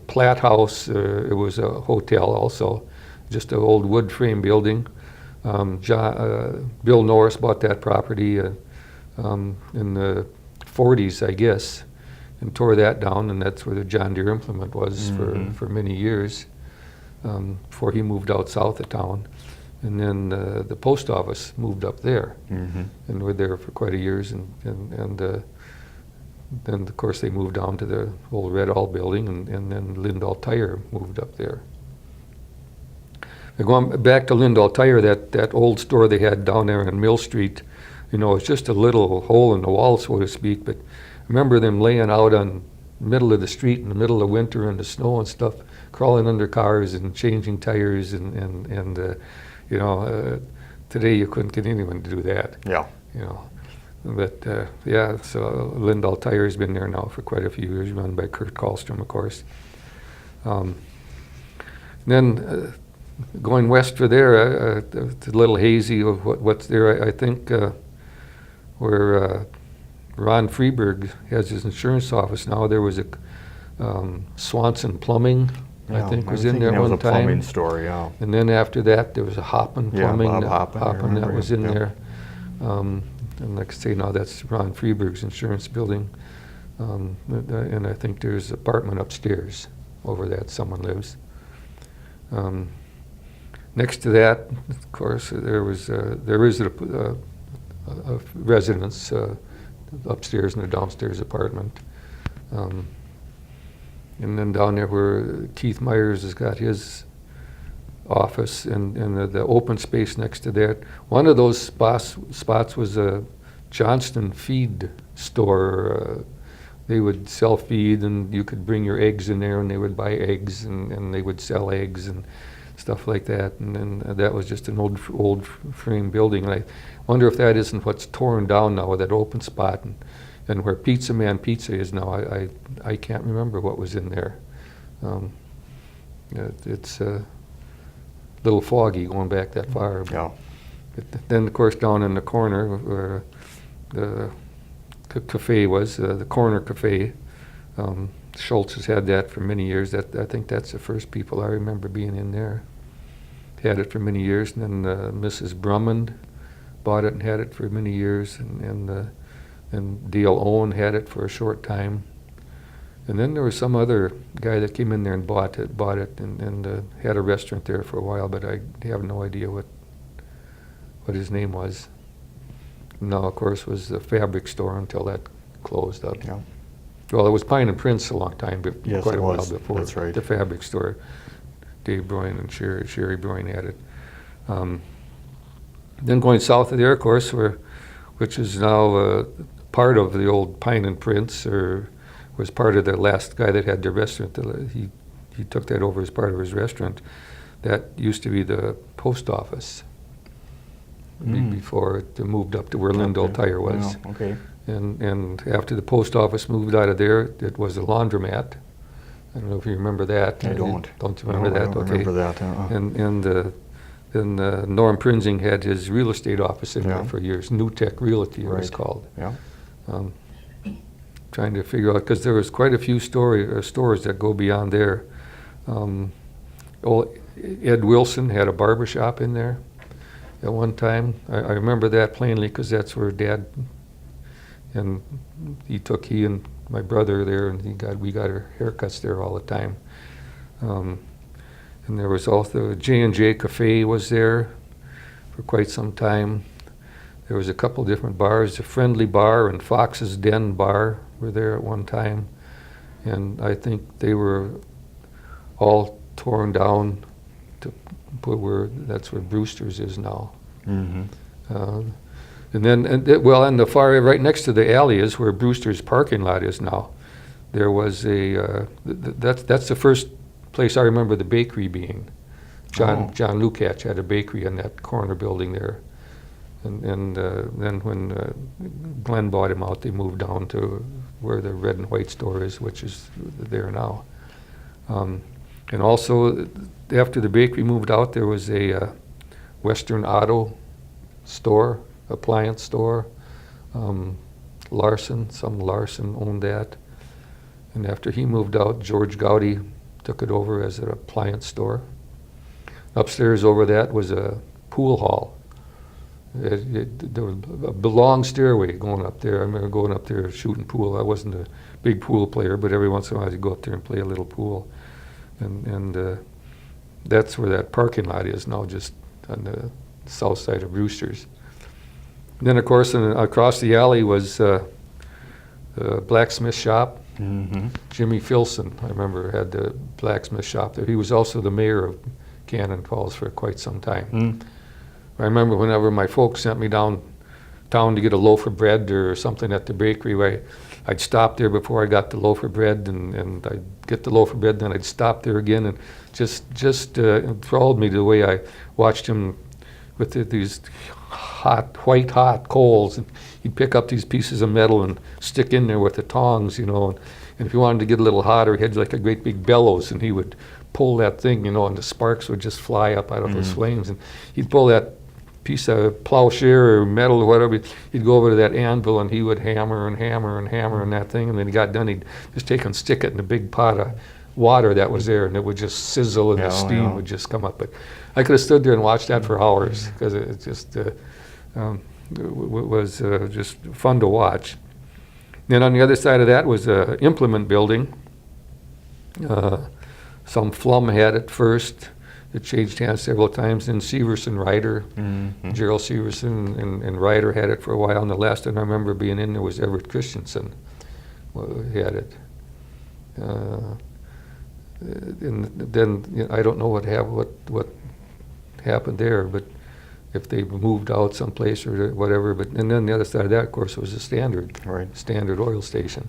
Platt House. It was a hotel also, just an old wood frame building. Bill Norris bought that property in the 40s, I guess, and tore that down, and that's where the John Deere implement was for many years before he moved out south of town. And then the post office moved up there, and were there for quite a years, and then of course they moved down to the old Red All building, and then Lindahl Tire moved up there. Going back to Lindahl Tire, that old store they had down there on Mill Street, you know, it's just a little hole in the wall, so to speak. But I remember them laying out on middle of the street in the middle of winter in the snow and stuff, crawling under cars and changing tires and you know, today you couldn't get anyone to do that. Yeah. You know, but yeah, so Lindahl Tire's been there now for quite a few years, run by Kurt Karlstrom, of course. Then going west for there, it's a little hazy of what's there. I think where Ron Freeberg has his insurance office now, there was a Swanson Plumbing, I think, was in there that was one a plumbing time. store, yeah. And then after that, there was a Hoppin Plumbing. Bob Hoppin, that was in yep. there. And like I say, now that's Ron Freeberg's insurance building. And I think there's an apartment upstairs over that someone lives. Next to that, of course, there is a residence upstairs in the downstairs apartment. And then down there where Keith Myers has got his office and the open space next to that. One of those spots was a Johnston feed store. They would sell feed, and you could bring your eggs in there, and they would buy eggs, and they would sell eggs and stuff like that. And then that was just an old frame building. And I wonder if that isn't what's torn down now, that open spot, and where Pizza Man Pizza is now. I can't remember what was in there. It's a little foggy going back that far. Yeah. But then, of course, down in the corner where the cafe was, the Corner Cafe, Schultz has had that for many years. I think that's the first people I remember being in there. Had it for many years, and then Mrs. Brummond bought it and had it for many years, and Dale Owen had it for a short time. And then there was some other guy that came in there and bought it and had a restaurant there for a while, but I have no idea what his name was. Now, of course, was the fabric store until that closed up. Yeah. Well, it was Pine and Prince a long time, Yes, quite it a while was. before That's right. the fabric store. Dave Broyne and Sherry Broyne had it. Then going south of there, of course, which is now part of the old Pine and Prince, or was part of the last guy that had the restaurant. He took that over as part of his restaurant. That used to be the post office before it moved up to where Lindahl Tire was. Yeah, okay. And after the post office moved out of there, it was a laundromat. I don't know if you remember that. I don't. Don't you remember No, that? I don't remember that. And Norm Prinzing had his real estate office in there Yeah. for years. New Tech Realty, it was Right. called. Yeah. Trying to figure out, because there was quite a few stores that go beyond there. Ed Wilson had a barber shop in there at one time. I remember that plainly because that's where Dad, and he and my brother there, and we got our haircuts there all the time. And there was also J&J Cafe was there for quite some time. There was a couple different bars. The Friendly Bar and Fox's Den Bar were there at one time. And I think they were all torn down to put that's where Brewster's is now. Mm-hmm. And the far right next to the alley is where Brewster's parking lot is now. There was that's the first place I remember the bakery being. John Lukács had a bakery in that corner building there. And then when Glenn bought him out, they moved down to where the red and white store is, which is there now. And also, after the bakery moved out, there was a Western Auto store, appliance store. Larson owned that. And after he moved out, George Gowdy took it over as an appliance store. Upstairs over that was a pool hall. There was a long stairway going up there. I remember going up there shooting pool. I wasn't a big pool player, but every once in a while I'd go up there and play a little pool. And that's where that parking lot is now, just on the south side of Brewster's. And then, of course, across the alley was the blacksmith shop. Mm-hmm. Jimmy Filson, I remember, had the blacksmith shop there. He was also the mayor of Cannon Falls for quite some time. Mm. I remember whenever my folks sent me down town to get a loaf of bread or something at the bakery, where I'd stop there before I got the loaf of bread, and I'd get the loaf of bread, then I'd stop there again, and just enthralled me the way I watched him with these white hot coals, and he'd pick up these pieces of metal and stick in there with the tongs, you know, and if he wanted to get a little hotter, he had like a great big bellows, and he would pull that thing, you know, and the sparks would just fly up out of those flames, and he'd pull that piece of plowshare or metal or whatever, he'd go over to that anvil and he would hammer and hammer and hammer on that thing, and then he got done, he'd just take and stick it in a big pot of water that was there, and it would just sizzle and the steam would just come up. But I could have stood there and watched that for hours, because it just was just fun to watch. Then on the other side of that was an implement building. Some Flum had it first. It changed hands several times. Then Severson Ryder, Gerald Severson and Ryder had it for a while. And the last one I remember being in there was Everett Christensen had it. And then, you know, I don't know what happened there, but if they moved out someplace or whatever. But and then the other side of that, of course, was the Standard Oil Station,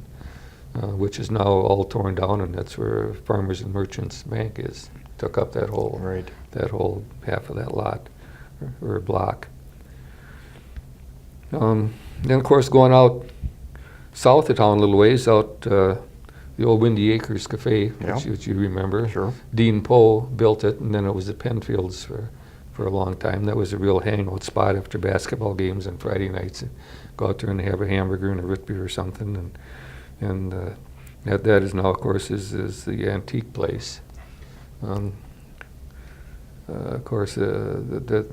which is now all torn down, and that's where Farmers and Merchants Bank is. Took up that whole half of that lot or block. Then of course going out south of town a little ways, out the old Windy Acres Cafe, which you remember. Sure. Dean Poe built it, and then it was the Penfields for a long time. That was a real hangout spot after basketball games on Friday nights. And go out there and have a hamburger and a root beer or something, and that is now, of course, is the antique place. Of course, the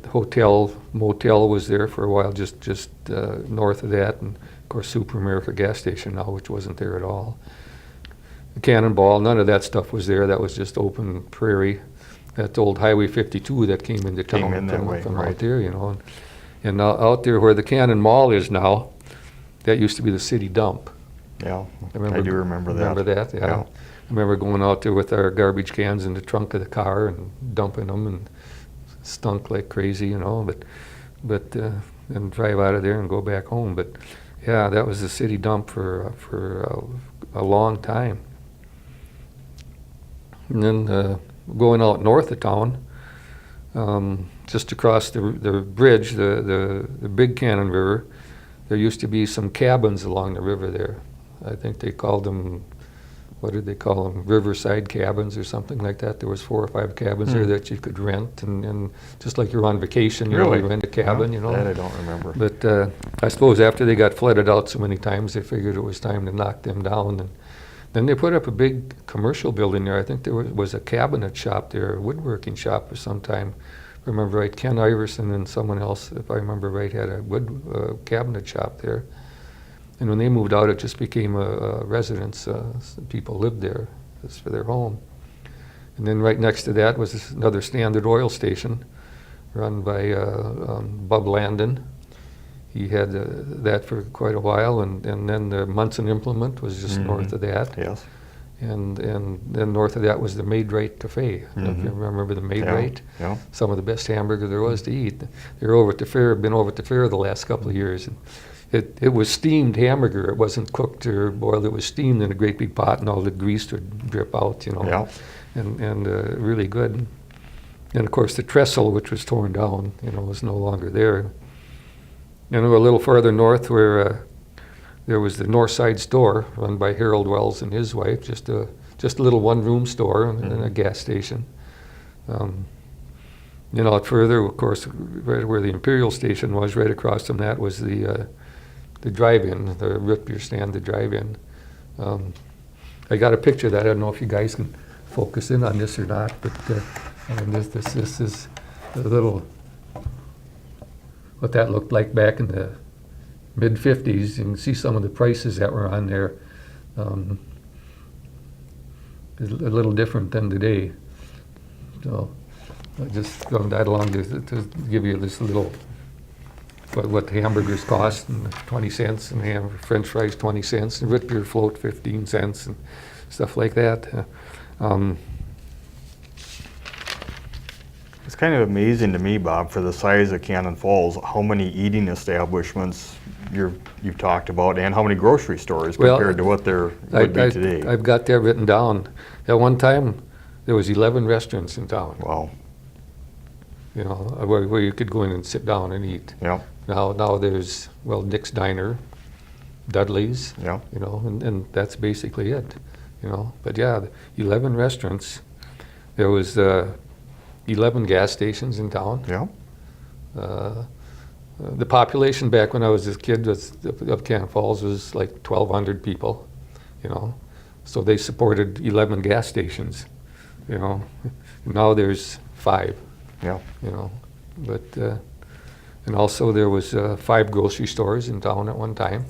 motel was there for a while, just north of that, and of course, Super America gas station now, which wasn't there at all. The Cannonball, none of that stuff was there. That was just open prairie. That's old Highway 52 that came into town from out there, you know. And out there where the Cannon Mall is now, that used to be the city dump. Yeah, I do remember that. Remember that? Yeah. I remember going out there with our garbage cans in the trunk of the car and dumping them, and stunk like crazy, you know. But and drive out of there and go back home. But yeah, that was the city dump for a long time. And then going out north of town, just across the bridge, the Big Cannon River, there used to be some cabins along the river there. I think they called them, what did they call them, riverside cabins or something like that. There was 4 or 5 cabins there that you could rent, and just like you're on vacation, you know, you rent a cabin, you know. That I don't remember. But I suppose after they got flooded out so many times, they figured it was time to knock them down. And then they put up a big commercial building there. I think there was a cabinet shop there, a woodworking shop for some time. If I remember right, Ken Iverson and someone else, if I remember right, had a wood cabinet shop there. And when they moved out, it just became a residence. People lived there just for their home. And then right next to that was another Standard Oil Station run by Bub Landon. He had that for quite a while, and then the Munson Implement was just north of that. Yes. And then north of that was the Maid-Rite Cafe. I don't know if you remember the Maid-Rite. Yeah. Some of the best hamburger there was to eat. They were over at the fair, been over at the fair the last couple of years. And it was steamed hamburger. It wasn't cooked or boiled. It was steamed in a great big pot, and all the grease would drip out, you know. Yeah. And really good. And of course the trestle, which was torn down, you know, was no longer there. And a little further north, where there was the North Side Store run by Harold Wells and his wife, just a little one-room store and a gas station. You know, out further, of course, right where the Imperial Station was, right across from that was the drive-in, the root beer stand, the drive-in. I got a picture of that. I don't know if you guys can focus in on this or not, but this is a little what that looked like back in the mid-50s. You can see some of the prices that were on there. It's a little different than today. So I just thrown that along to give you this little, what the hamburgers cost, and 20 cents, and French fries 20 cents, and root beer float 15 cents, and stuff like that. It's kind of amazing to me, Bob, for the size of Cannon Falls, how many eating establishments you've talked about, and how many grocery stores compared to what there would be today. I've got that written down. At one time, there was 11 restaurants in town. Wow. You know, where you could go in and sit down and eat. Yeah. Now there's, well, Nick's Diner, Dudley's, Yeah. you know, and that's basically it, you know. But yeah, 11 restaurants. There was 11 gas stations in town. Yeah. The population back when I was a kid of Cannon Falls was like 1,200 people, you know. So they supported 11 gas stations, you know. Now there's 5. Yeah. You know, but and also there was 5 grocery stores in town at one time.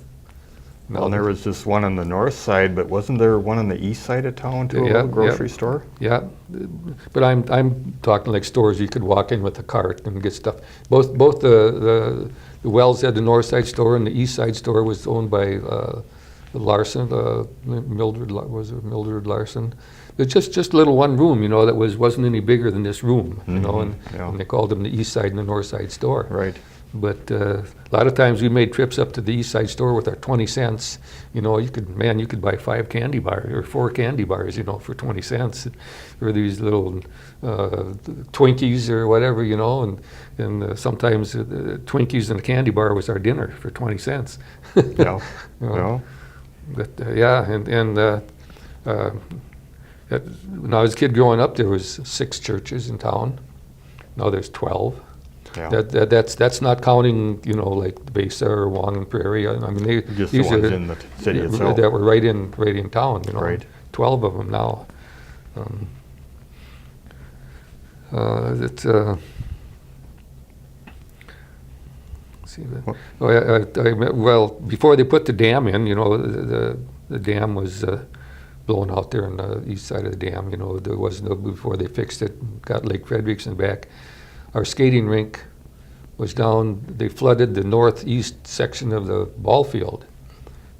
Well, there was just one on the north side, but wasn't there one on the east side of town too, a little grocery store? Yeah, but I'm talking like stores you could walk in with a cart and get stuff. Both the Wells had the north side store, and the east side store was owned by Larson, Mildred Larson. It's just little one room, you know, that wasn't any bigger than this room, you know, and they called them the east side and the north side store. Right. But a lot of times we made trips up to the east side store with our 20 cents. You know, you could buy 5 candy bars or 4 candy bars, you know, for 20 cents, or these little Twinkies or whatever, you know, and sometimes Twinkies and a candy bar was our dinner for 20 cents. Yeah. You know? Yeah. But yeah, when I was a kid growing up, there was 6 churches in town. Now there's 12. Yeah. That's not counting, you know, like Boser or Wong and Prairie. I mean, Just the ones in the city itself. that were right in town. You know, Right. 12 of them now. See, well, before they put the dam in, you know, the dam was blown out there on the east side of the dam. You know, there was no, before they fixed it, got Lake Frederickson back. Our skating rink was down, they flooded the northeast section of the ball field,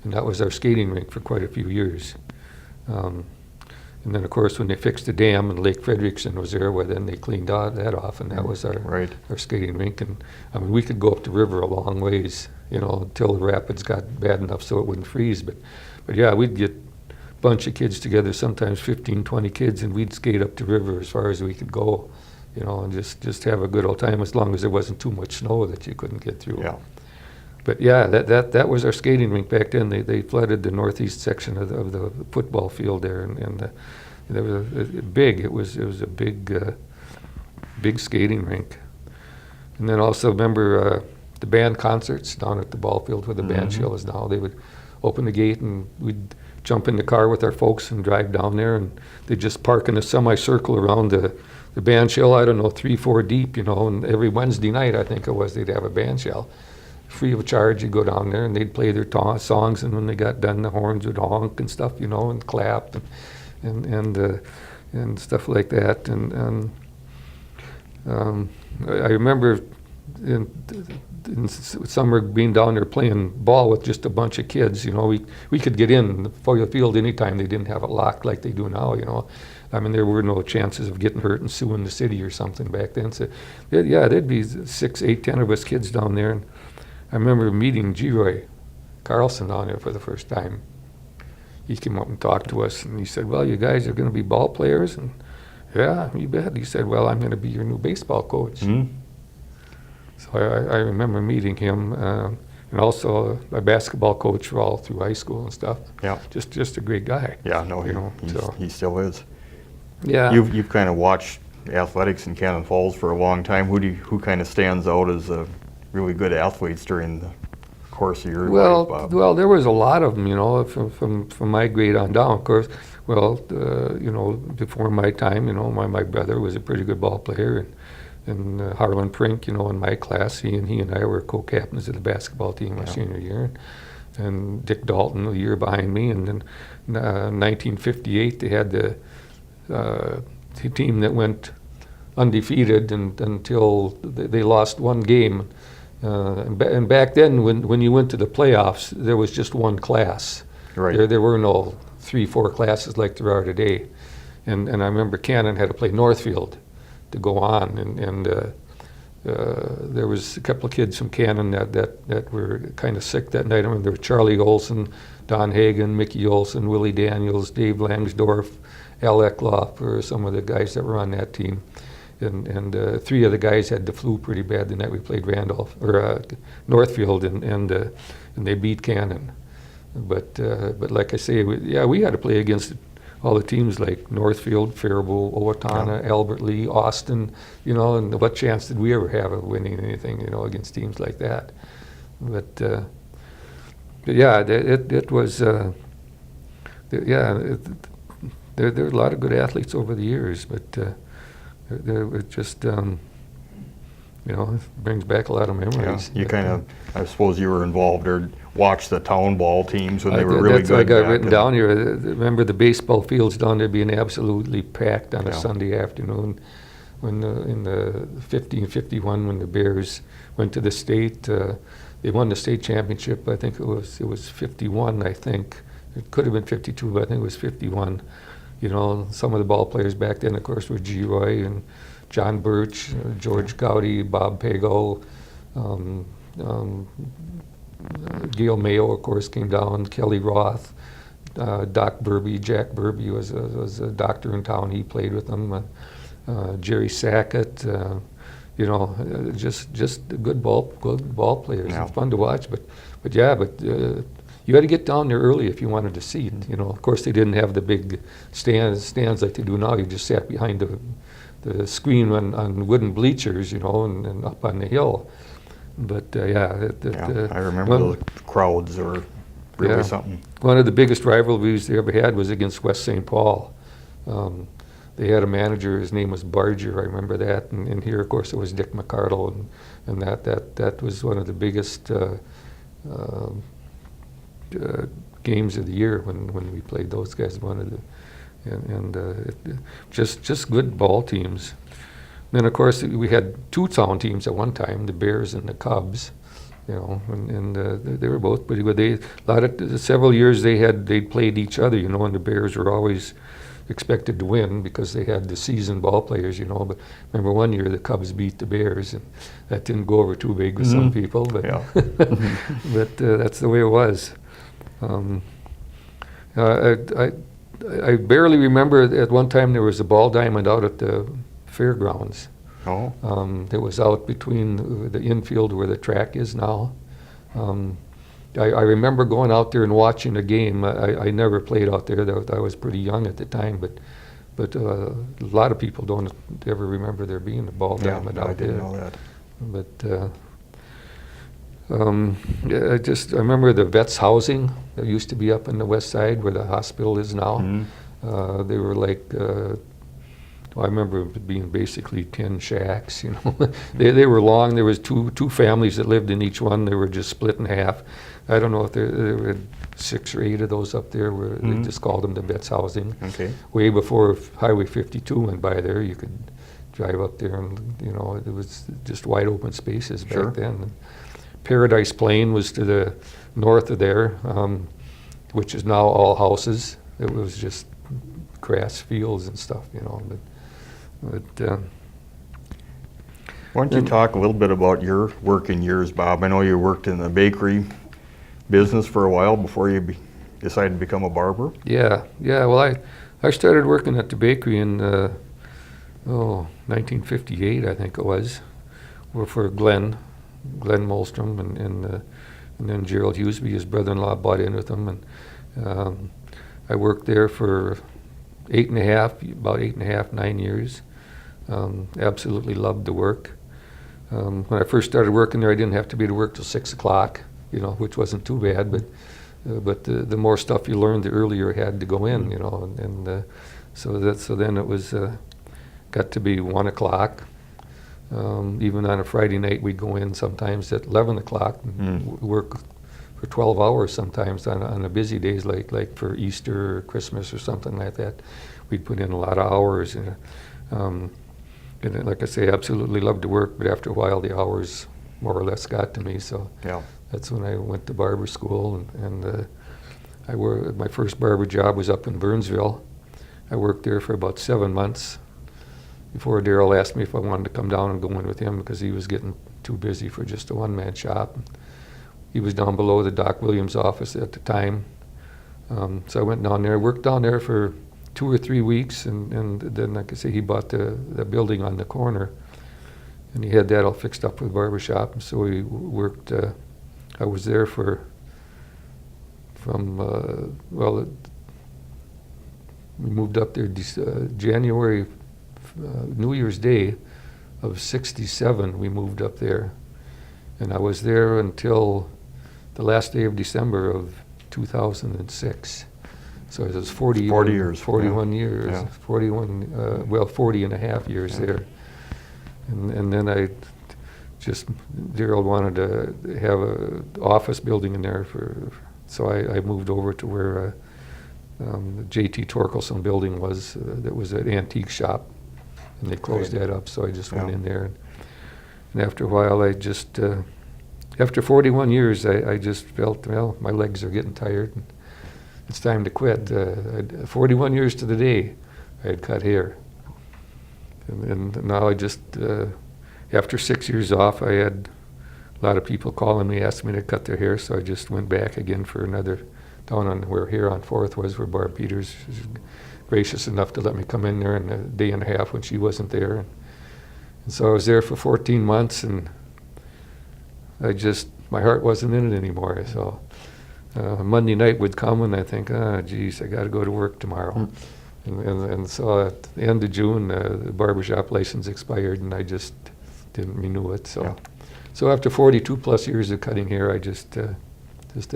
and that was our skating rink for quite a few years. And then, of course, when they fixed the dam and Lake Frederickson was there, well, then they cleaned that off, and that was our skating rink. And I mean, we could go up the river a long ways, you know, until the rapids got bad enough so it wouldn't freeze. But yeah, we'd get a bunch of kids together, sometimes 15, 20 kids, and we'd skate up the river as far as we could go. You know, and just have a good old time, as long as there wasn't too much snow that you couldn't get through. Yeah. But yeah, that was our skating rink back then. They flooded the northeast section of the football field there, and there was it was a big big skating rink. And then also remember the band concerts down at the ball field where the band shell is now. They would open the gate and we'd jump in the car with our folks and drive down there, and they'd just park in a semicircle around the band shell, I don't know, 3-4 deep, you know, and every Wednesday night, I think it was, they'd have a band shell. Free of charge, you'd go down there and they'd play their songs, and when they got done, the horns would honk and stuff, you know, and clap and stuff like that. And I remember in summer being down there playing ball with just a bunch of kids, you know, we could get in the field anytime. They didn't have it locked like they do now, you know. I mean, there were no chances of getting hurt and suing the city or something back then. So, yeah, there'd be 6, 8, 10 of us kids down there. And I remember meeting G-Roy Carlson down there for the first time. He came up and talked to us, and he said, well, you guys are going to be ball players? And yeah, you bet. He said, well, I'm going to be your new baseball coach. Mm-hmm. So I remember meeting him, and also a basketball coach all through high school and stuff. Yeah. Just a great guy. Yeah, no, he still is. Yeah. You've kind of watched athletics in Cannon Falls for a long time. Who kind of stands out as really good athletes during the course of your life, Bob? Well, there was a lot of them, you know, from my grade on down. Of course, well, you know, before my time, you know, my brother was a pretty good ball player, and Harlan Prink, you know, in my class, he and I were co-captains of the basketball team my senior year, and Dick Dalton the year behind me, and then 1958 they had the team that went undefeated until they lost one game. And back then, when you went to the playoffs, there was just one class. Right. There were no 3-4 classes like there are today. And I remember Cannon had to play Northfield to go on, and there was a couple of kids from Cannon that were kind of sick that night. I remember there was Charlie Olson, Don Hagen, Mickey Olson, Willie Daniels, Dave Langsdorff, Al Eckloff were some of the guys that were on that team. And three of the guys had the flu pretty bad the night we played Northfield, and they beat Cannon. But like I say, we had to play against all the teams like Northfield, Faribault, Owatonna, Albert Lee, Austin, and what chance did we ever have of winning anything, against teams like that? But yeah, it was, there were a lot of good athletes over the years, but there was just, it brings back a lot of memories. Yeah, you kind of, I suppose you were involved or watched the town ball teams when they were really that's good. That's what I got written down here. Remember the baseball fields down there being absolutely packed on a Sunday afternoon when in the 50-51 when the Bears went to the state. They won the state championship. I think it was 51, I think. It could have been 52, but I think it was 51. Some of the ball players back then, of course, were G. Roy and John Birch, George Gowdy, Bob Pago, Gail Mayo, of course, came down, Kelly Roth, Doc Burby, Jack Burby was a doctor in town. He played with them. Jerry Sackett, just good ball players. Yeah. It's fun to watch, but you had to get down there early if you wanted to see it. Of course, they didn't have the big stands like they do now. You just sat behind the screen on wooden bleachers, and up on the hill. But I remember the crowds were really something. One of the biggest rivalries they ever had was against West St. Paul. They had a manager, his name was Barger, I remember that, and here, of course, it was Dick McCardle, and that was one of the biggest games of the year when we played those guys. Just good ball teams. Then of course we had two town teams at one time, the Bears and the Cubs, and they were both pretty good. Several years they'd played each other, and the Bears were always expected to win because they had the seasoned ball players, But remember one year the Cubs beat the Bears, and that didn't go over too big with some people, but but that's the way it was. I barely remember at one time there was a ball diamond out at the fairgrounds. Oh. It was out between the infield where the track is now. I remember going out there and watching a game. I never played out there. I was pretty young at the time, but a lot of people don't ever remember there being a ball diamond out there. I didn't know that. But I remember the vets housing that used to be up on the west side where the hospital is now. Mm-hmm. They were like, I remember it being basically 10 shacks. They were long. There was two families that lived in each one. They were just split in half. I don't know if there were 6 or 8 of those up there where they just called them the vets housing. Okay. Way before Highway 52 went by there, you could drive up there and, it was just wide open spaces back then. Paradise Plain was to the north of there, which is now all houses. It was just grass fields and stuff, But why don't you talk a little bit about your working years, Bob? I know you worked in the bakery business for a while before you decided to become a barber. Yeah. Well, I started working at the bakery in 1958, I think it was, for Glenn Molstrom, and then Gerald Hughesby, his brother-in-law, bought in with him, and I worked there for 8 and a half, 9 years. Absolutely loved the work. When I first started working there, I didn't have to be to work till 6 o'clock, which wasn't too bad, but the more stuff you learned, the earlier you had to go in, and so then it was got to be 1 o'clock. Even on a Friday night, we'd go in sometimes at 11 o'clock and work for 12 hours sometimes on the busy days, like for Easter or Christmas or something like that. We'd put in a lot of hours. And like I say, absolutely loved to work, but after a while the hours more or less got to me. So that's when I went to barber school, and my first barber job was up in Burnsville. I worked there for about 7 months. before Darrell asked me if I wanted to come down and go in with him because he was getting too busy for just a one-man shop. He was down below the Doc Williams office at the time. So I went down there, worked down there for 2 or 3 weeks, and then, like I say, he bought the building on the corner, and he had that all fixed up with barbershop. And so we worked, I was there we moved up there January, New Year's Day of '67, we moved up there. And I was there until the last day of December of 2006. So it was 40 years. 41 yeah. years, Yeah. 40 and a half years there. And then Darrell wanted to have an office building in there so I moved over to where the J.T. Torkelson building was. That was an antique shop, and they closed that up, so I just went in there. And after a while, after 41 years, I just felt, well, my legs are getting tired. And it's time to quit. 41 years to the day, I had cut hair. And now after 6 years off, I had a lot of people calling me, asking me to cut their hair, so I just went back again for another, down on where here on 4th was, where Barb Peters was gracious enough to let me come in there in a day and a half when she wasn't there. And so I was there for 14 months, and my heart wasn't in it anymore. So Monday night would come, and I think, geez, I got to go to work tomorrow. And so at the end of June, the barbershop license expired, and I just didn't renew it. So after 42 plus years of cutting hair, I just had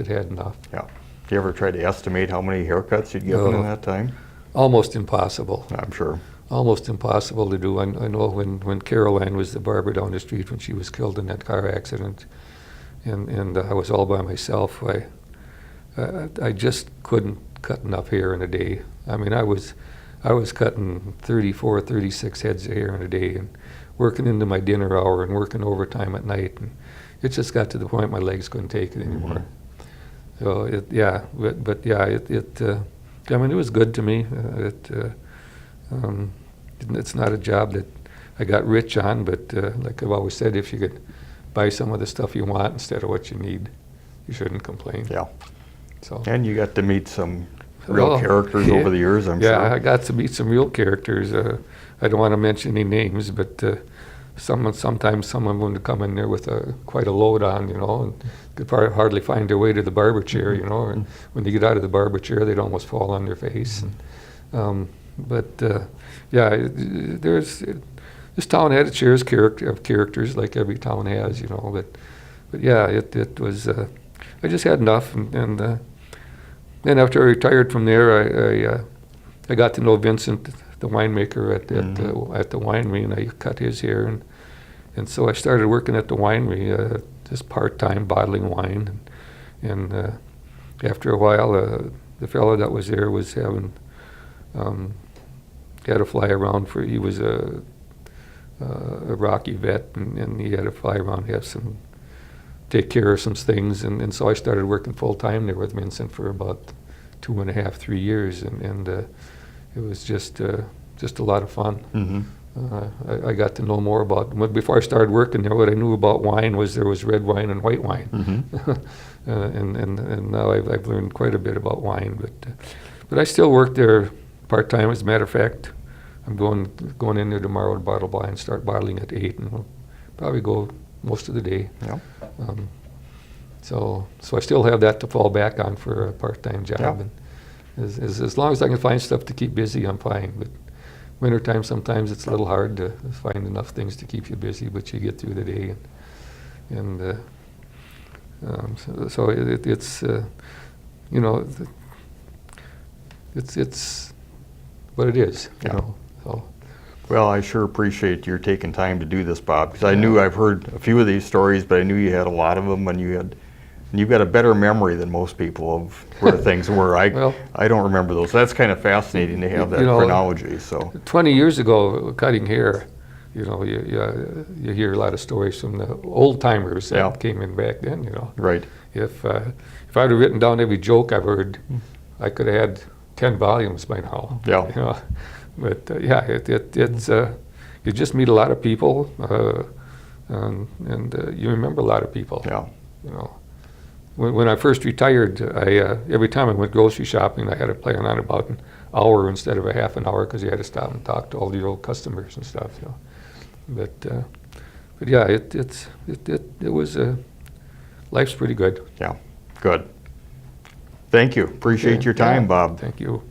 had enough. Yeah. Do you ever try to estimate how many haircuts you'd given in that time? Almost impossible. I'm sure. Almost impossible to do. I know when Caroline was the barber down the street when she was killed in that car accident, and I was all by myself, I just couldn't cut enough hair in a day. I mean, I was cutting 34, 36 heads of hair in a day, and working into my dinner hour and working overtime at night, and it just got to the point my legs couldn't take it anymore. So I mean, it was good to me. It's not a job that I got rich on, but like I've always said, if you could buy some of the stuff you want instead of what you need, you shouldn't complain. Yeah. So. And you got to meet some real characters over the years, I'm sure. Yeah, I got to meet some real characters. I don't want to mention any names, but sometimes someone would come in there with quite a load on, and could hardly find their way to the barber chair, and when they get out of the barber chair, they'd almost fall on their face. This town had its share of characters, like every town has, but yeah, it was, I just had enough, and then after I retired from there, I got to know Vincent, the winemaker at the winery, and I cut his hair, and so I started working at the winery, just part-time bottling wine, and after a while, the fellow that was there was having had to fly around he was a Rocky vet, and he had to fly around, take care of some things, and so I started working full-time there with Vincent for about 2.5, 3 years, and it was just a lot of fun. I got to know more about, before I started working there, what I knew about wine was there was red wine and white wine. And now I've learned quite a bit about wine, but I still work there part-time. As a matter of fact, I'm going in there tomorrow to bottle wine, start bottling at 8, and we'll probably go most of the day. Yeah. So I still have that to fall back on for a part-time job. Yeah. And as long as I can find stuff to keep busy, I'm fine. But wintertime, sometimes it's a little hard to find enough things to keep you busy, but you get through the day. It's what it is. So. Well, I sure appreciate your taking time to do this, Bob, because I knew I've heard a few of these stories, but I knew you had a lot of them, and you've got a better memory than most people of where things were. I don't remember those. That's kind of fascinating to have that chronology. So 20 years ago, cutting hair, you hear a lot of stories from the old timers that came in back then. Right. If I'd have written down every joke I've heard, I could have had 10 volumes by now. Yeah. But it's you just meet a lot of people, and you remember a lot of people. Yeah. You know, when I first retired, every time I went grocery shopping, I had to plan on about an hour instead of a half an hour because you had to stop and talk to all the old customers and stuff. You know. But yeah, it was life's pretty good. Yeah. Good. Thank you. Appreciate Okay. your time, Yeah. Bob. Thank you.